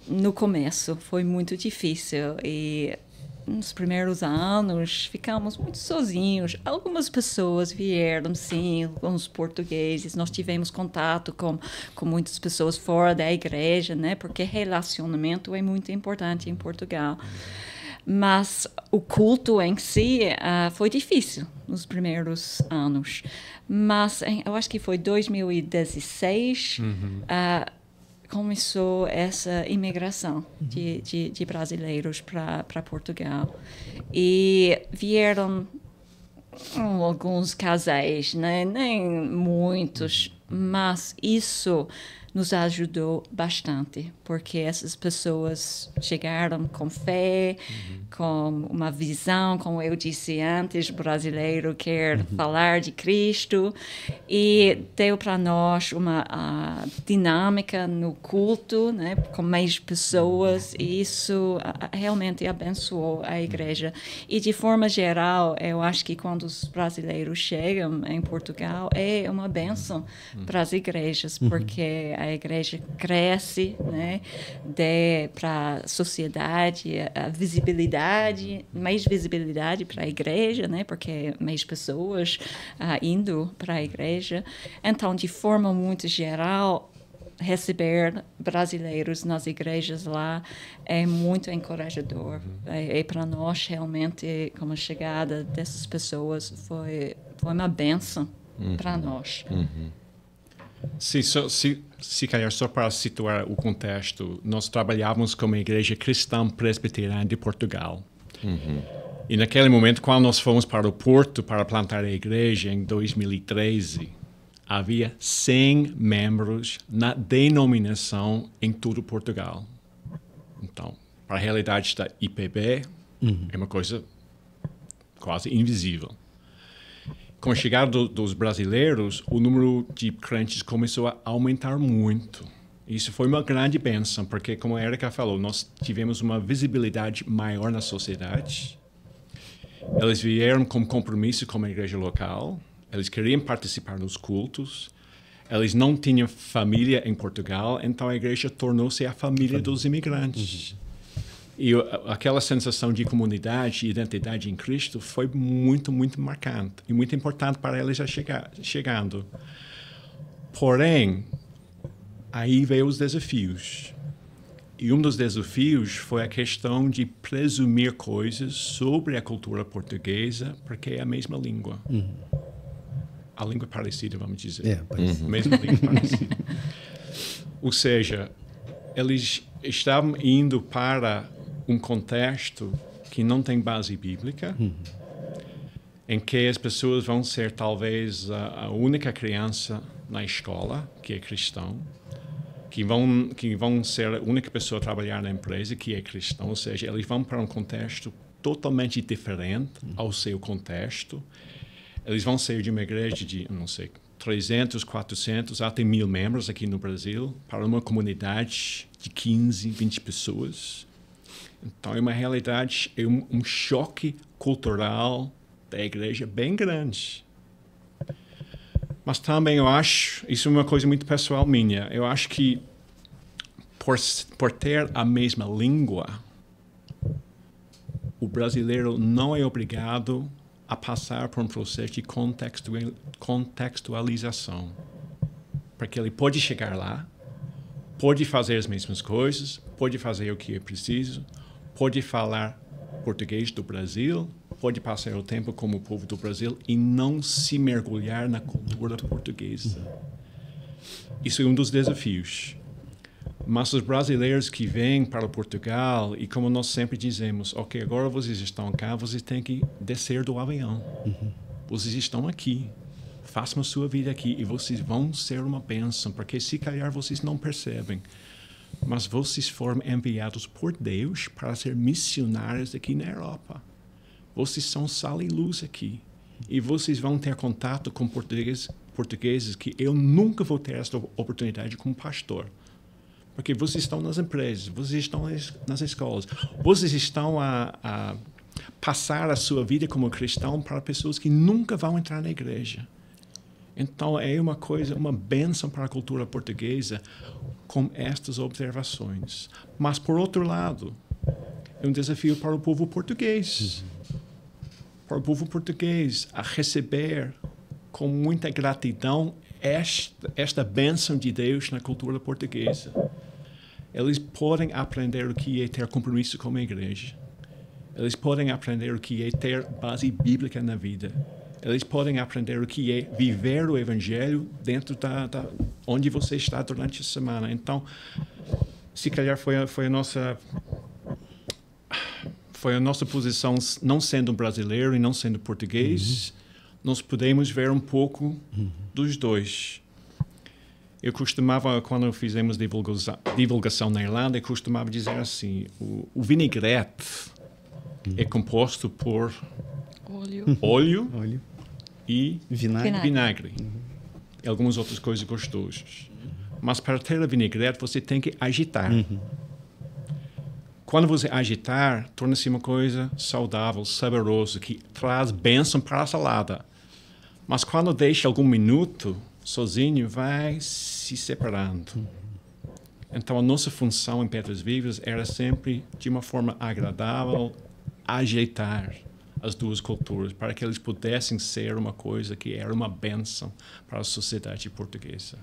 S4: No começo, foi muito difícil e nos primeiros anos ficamos muito sozinhos. Algumas pessoas vieram, sim, alguns portugueses. Nós tivemos contato com muitas pessoas fora da igreja, né? Porque relacionamento é muito importante em Portugal. Mas o culto em si foi difícil nos primeiros anos. Mas eu acho que foi 2016 começou essa imigração de brasileiros para Portugal. E vieram alguns casais, né? Nem muitos, mas isso nos ajudou bastante, porque essas pessoas chegaram com fé, com uma visão, como eu disse antes, o brasileiro quer falar de Cristo, e deu para nós uma dinâmica no culto, né, com mais pessoas, e isso realmente abençoou a igreja. E de forma geral, eu acho que quando os brasileiros chegam em Portugal, é uma bênção para as igrejas, porque a igreja cresce, né, para a sociedade, a visibilidade, mais visibilidade para a igreja, né, porque mais pessoas indo para a igreja. Então, de forma muito geral, receber brasileiros nas igrejas lá é muito encorajador. E para nós, realmente, como a chegada dessas pessoas foi uma bênção para nós.
S3: Se calhar, só para situar o contexto, nós trabalhávamos como igreja cristã presbiteriana de Portugal. E naquele momento, quando nós fomos para o Porto para plantar a igreja, em 2013, havia 100 membros na denominação em todo Portugal. Então, para a realidade da IPB, é uma coisa quase invisível. Com a chegada dos brasileiros, o número de crentes começou a aumentar muito. Isso foi uma grande bênção, porque, como a Erika falou, nós tivemos uma visibilidade maior na sociedade. Eles vieram com compromisso com a igreja local, eles queriam participar nos cultos, Eles não tinham família em Portugal, então a igreja tornou-se a família dos imigrantes. E aquela sensação de comunidade e identidade em Cristo foi muito, muito marcante e muito importante para eles chegando. Porém, aí veio os desafios. E um dos desafios foi a questão de presumir coisas sobre a cultura portuguesa, porque é a mesma língua. A língua é parecida, vamos dizer. Mesma língua parecida. Ou seja, eles estavam indo para um contexto que não tem base bíblica, em que as pessoas vão ser talvez a única criança na escola que é cristão, que vão ser a única pessoa a trabalhar na empresa que é cristão, ou seja, eles vão para um contexto totalmente diferente ao seu contexto. Eles vão sair de uma igreja de, não sei, 300, 400, até 1.000 membros aqui no Brasil, para uma comunidade de 15, 20 pessoas. Então, é uma realidade, é um choque cultural da igreja bem grande. Mas também eu acho, isso é uma coisa muito pessoal minha, eu acho que por ter a mesma língua, o brasileiro não é obrigado a passar por um processo de contextualização. Porque ele pode chegar lá, pode fazer as mesmas coisas, pode fazer o que é preciso, pode falar português do Brasil, pode passar o tempo como o povo do Brasil e não se mergulhar na cultura portuguesa. Isso é um dos desafios. Mas os brasileiros que vêm para Portugal, e como nós sempre dizemos, ok, agora vocês estão cá, vocês têm que descer do avião. Vocês estão aqui. Façam a sua vida aqui e vocês vão ser uma bênção, porque se calhar vocês não percebem. Mas vocês foram enviados por Deus para ser missionários aqui na Europa. Vocês são sal e luz aqui. E vocês vão ter contato com portugueses que eu nunca vou ter essa oportunidade como pastor. Porque vocês estão nas empresas, vocês estão nas escolas. Vocês estão a passar a sua vida como cristão para pessoas que nunca vão entrar na igreja. Então, é uma bênção para a cultura portuguesa com estas observações. Mas, por outro lado, é um desafio para o povo português. Para o povo português a receber com muita gratidão esta bênção de Deus na cultura portuguesa. Eles podem aprender o que é ter compromisso com a igreja. Eles podem aprender o que é ter base bíblica na vida. Eles podem aprender o que é viver o evangelho dentro onde você está durante a semana. Então, se calhar foi a nossa posição, não sendo brasileiro e não sendo português, nós podemos ver um pouco dos dois. Eu costumava, quando fizemos divulgação na Irlanda, eu costumava dizer assim, o vinagrete é composto por óleo e vinagre. E algumas outras coisas gostosas. Mas para ter a vinagrete, você tem que agitar. Quando você agitar, torna-se uma coisa saudável, saborosa, que traz bênção para a salada. Mas quando deixa algum minuto sozinho, vai se separando. Então, a nossa função em Pedras Vivas era sempre, de uma forma agradável, ajeitar as duas culturas, para que eles pudessem ser uma coisa que era uma bênção para a sociedade portuguesa.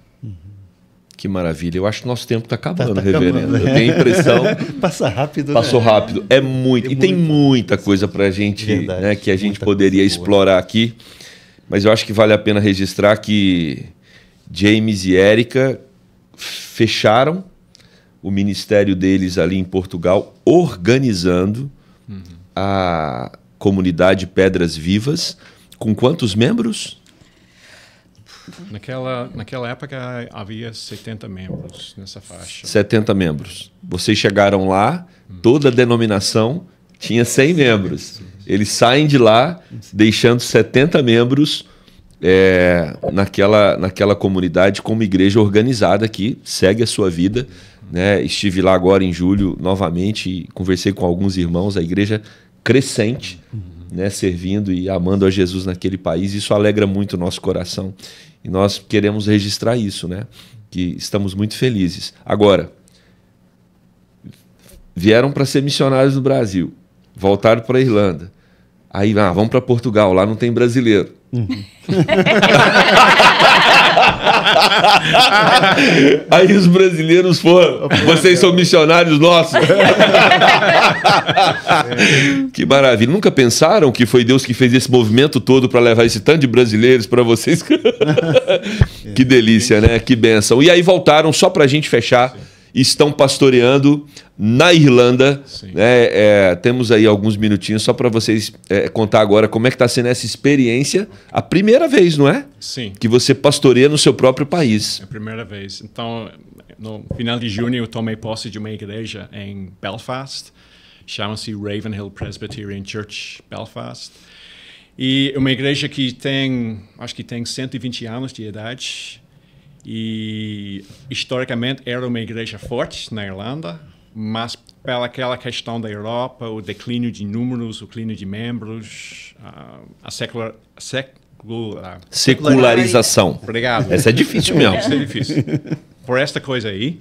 S2: Que maravilha. Eu acho que nosso tempo está acabando, reverendo. Eu tenho a impressão...
S1: Passa rápido.
S2: Passou rápido. É muito. E tem muita coisa para a gente, né, que a gente poderia explorar aqui. Mas eu acho que vale a pena registrar que James e Érica fecharam o ministério deles ali em Portugal, organizando a comunidade Pedras Vivas. Com quantos membros?
S3: Naquela época havia 70 membros nessa faixa.
S2: 70 membros. Vocês chegaram lá, toda a denominação tinha 100 membros. Eles saem de lá, deixando 70 membros naquela comunidade como igreja organizada que segue a sua vida. Né? Estive lá agora em julho novamente e conversei com alguns irmãos, a igreja crescente, né, servindo e amando a Jesus naquele país. Isso alegra muito o nosso coração. E nós queremos registrar isso, né? Que estamos muito felizes. Agora, vieram para ser missionários no Brasil, voltaram para a Irlanda. Aí, vamos para Portugal, lá não tem brasileiro. Aí os brasileiros foram, vocês são missionários nossos. Que maravilha. Nunca pensaram que foi Deus que fez esse movimento todo para levar esse tanto de brasileiros para vocês? Que delícia, né? Que bênção. E aí voltaram, só para a gente fechar, estão pastoreando na Irlanda. Né? Temos aí alguns minutinhos só para vocês contar agora como é que está sendo essa experiência. A primeira vez, não é?
S3: Sim.
S2: Que você pastoreia no seu próprio país.
S3: É a primeira vez. Então, no final de junho, eu tomei posse de uma igreja em Belfast. Chama-se Ravenhill Presbyterian Church, Belfast. E uma igreja que tem, acho que tem 120 anos de idade. E, historicamente, era uma igreja forte na Irlanda, mas pela aquela questão da Europa, o declínio de números, o declínio de membros, a
S2: secularização.
S3: Obrigado.
S2: Essa é difícil mesmo.
S3: Essa é difícil. Por esta coisa aí,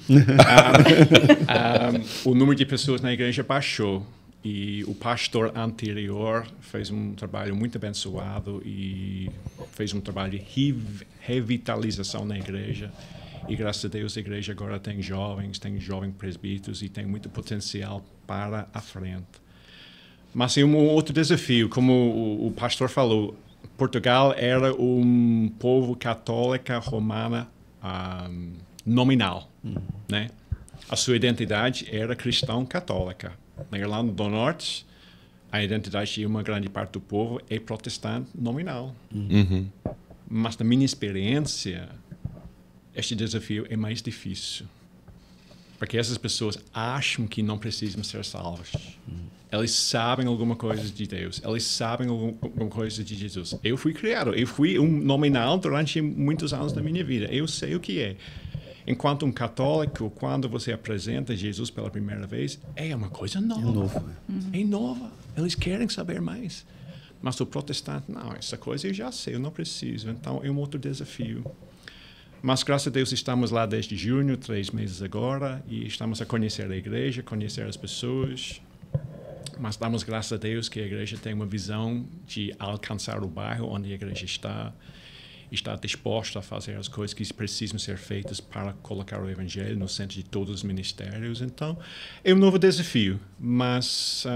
S3: o número de pessoas na igreja baixou. E o pastor anterior fez um trabalho muito abençoado e fez um trabalho de revitalização na igreja. E graças a Deus a igreja agora tem jovens presbíteros e tem muito potencial para a frente. Mas é um outro desafio, como o pastor falou, Portugal era um povo católico romana nominal, né? A sua identidade era cristão católica. Na Irlanda do Norte, a identidade de uma grande parte do povo é protestante nominal.
S2: Uhum.
S3: Mas, na minha experiência, este desafio é mais difícil. Porque essas pessoas acham que não precisam ser salvas. Eles sabem alguma coisa de Deus. Eles sabem alguma coisa de Jesus. Eu fui criado. Eu fui um nominal durante muitos anos da minha vida. Eu sei o que é. Enquanto um católico, quando você apresenta Jesus pela primeira vez, é uma coisa nova. É nova. Eles querem saber mais. Mas o protestante, não, essa coisa eu já sei, eu não preciso. Então, é um outro desafio. Mas, graças a Deus, estamos lá desde junho, 3 meses agora, e estamos a conhecer a igreja, conhecer as pessoas. Mas damos graças a Deus que a igreja tem uma visão de alcançar o bairro onde a igreja está disposta a fazer as coisas que precisam ser feitas para colocar o Evangelho no centro de todos os ministérios. Então, é um novo desafio, mas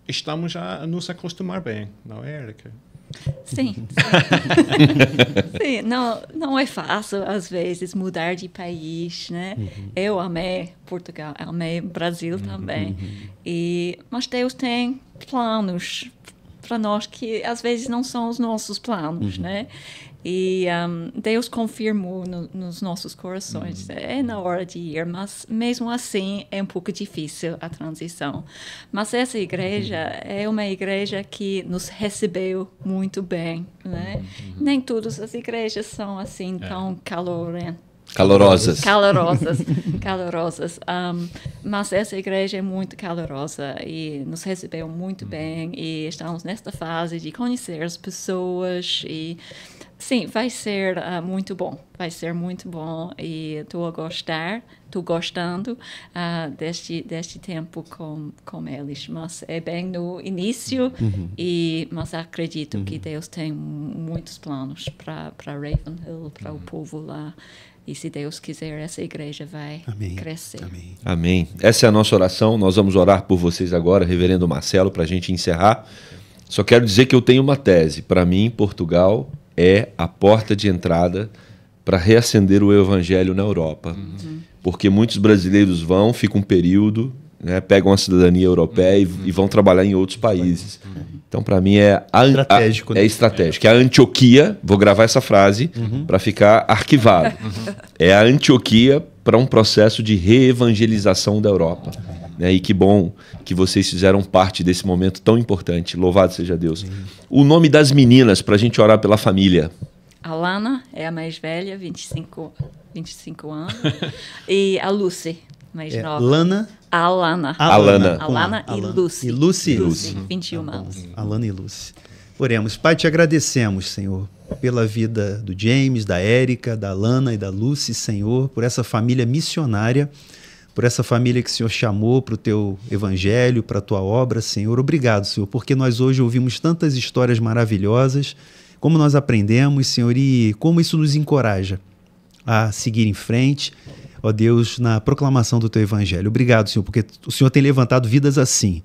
S3: estamos já a nos acostumar bem, não é, Érica?
S4: Sim. Sim, não é fácil, às vezes, mudar de país, né? Eu amei Portugal, amei Brasil também. Mas Deus tem planos para nós que, às vezes, não são os nossos planos, né? E Deus confirmou nos nossos corações. É na hora de ir, mas mesmo assim é um pouco difícil a transição. Mas essa igreja é uma igreja que nos recebeu muito bem, né? Nem todas as igrejas são assim tão calorosas. Mas essa igreja é muito calorosa e nos recebeu muito bem. E estamos nesta fase de conhecer as pessoas e sim, vai ser muito bom. Vai ser muito bom e estou gostando deste tempo com eles. Mas é bem no início, mas acredito que Deus tem muitos planos para Ravenhill, para o povo lá. E se Deus quiser, essa igreja vai crescer.
S2: Amém. Essa é a nossa oração. Nós vamos orar por vocês agora, reverendo Marcelo, para a gente encerrar. Só quero dizer que eu tenho uma tese. Para mim, Portugal é a porta de entrada para reacender o evangelho na Europa. Porque muitos brasileiros ficam um período, né, pegam a cidadania europeia e vão trabalhar em outros países. Então, para mim, é estratégico. É a Antioquia, vou gravar essa frase para ficar arquivado. É a Antioquia para um processo de reevangelização da Europa. Né? E que bom que vocês fizeram parte desse momento tão importante. Louvado seja Deus. O nome das meninas, para a gente orar pela família.
S4: A Lana é a mais velha, 25 anos. E a Lucy, mais nova.
S1: Lana?
S4: Alana.
S2: Alana.
S4: Alana e Lucy.
S1: E Lucy?
S4: Lucy, 21 anos.
S1: Alana e Lucy. Oremos. Pai, te agradecemos, Senhor, pela vida do James, da Érica, da Alana e da Lucy, Senhor, por essa família missionária, por essa família que o Senhor chamou para o teu evangelho, para a tua obra, Senhor. Obrigado, Senhor, porque nós hoje ouvimos tantas histórias maravilhosas, como nós aprendemos, Senhor, e como isso nos encoraja a seguir em frente, ó Deus, na proclamação do teu evangelho. Obrigado, Senhor, porque o Senhor tem levantado vidas assim,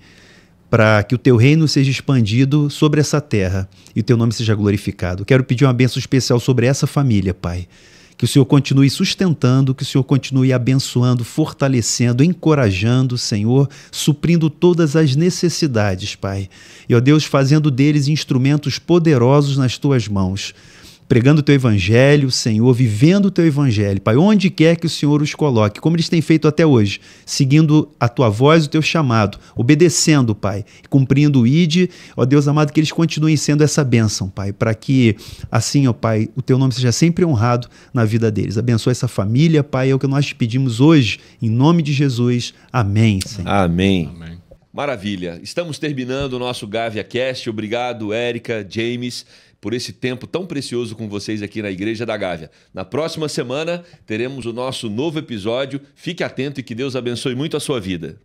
S1: para que o teu reino seja expandido sobre essa terra e o teu nome seja glorificado. Quero pedir uma bênção especial sobre essa família, Pai. Que o Senhor continue sustentando, que o Senhor continue abençoando, fortalecendo, encorajando, Senhor, suprindo todas as necessidades, Pai. E, ó Deus, fazendo deles instrumentos poderosos nas tuas mãos, pregando o teu evangelho, Senhor, vivendo o teu evangelho, Pai, onde quer que o Senhor os coloque, como eles têm feito até hoje, seguindo a tua voz, o teu chamado, obedecendo, Pai, cumprindo o ID, ó Deus amado, que eles continuem sendo essa bênção, Pai, para que assim, ó Pai, o teu nome seja sempre honrado na vida deles. Abençoa essa família, Pai, é o que nós te pedimos hoje, em nome de Jesus. Amém, Senhor.
S2: Amém.
S3: Amém.
S2: Maravilha. Estamos terminando o nosso Gávea Cast. Obrigado, Érica, James, por esse tempo tão precioso com vocês aqui na Igreja da Gávea. Na próxima semana teremos o nosso novo episódio. Fique atento e que Deus abençoe muito a sua vida.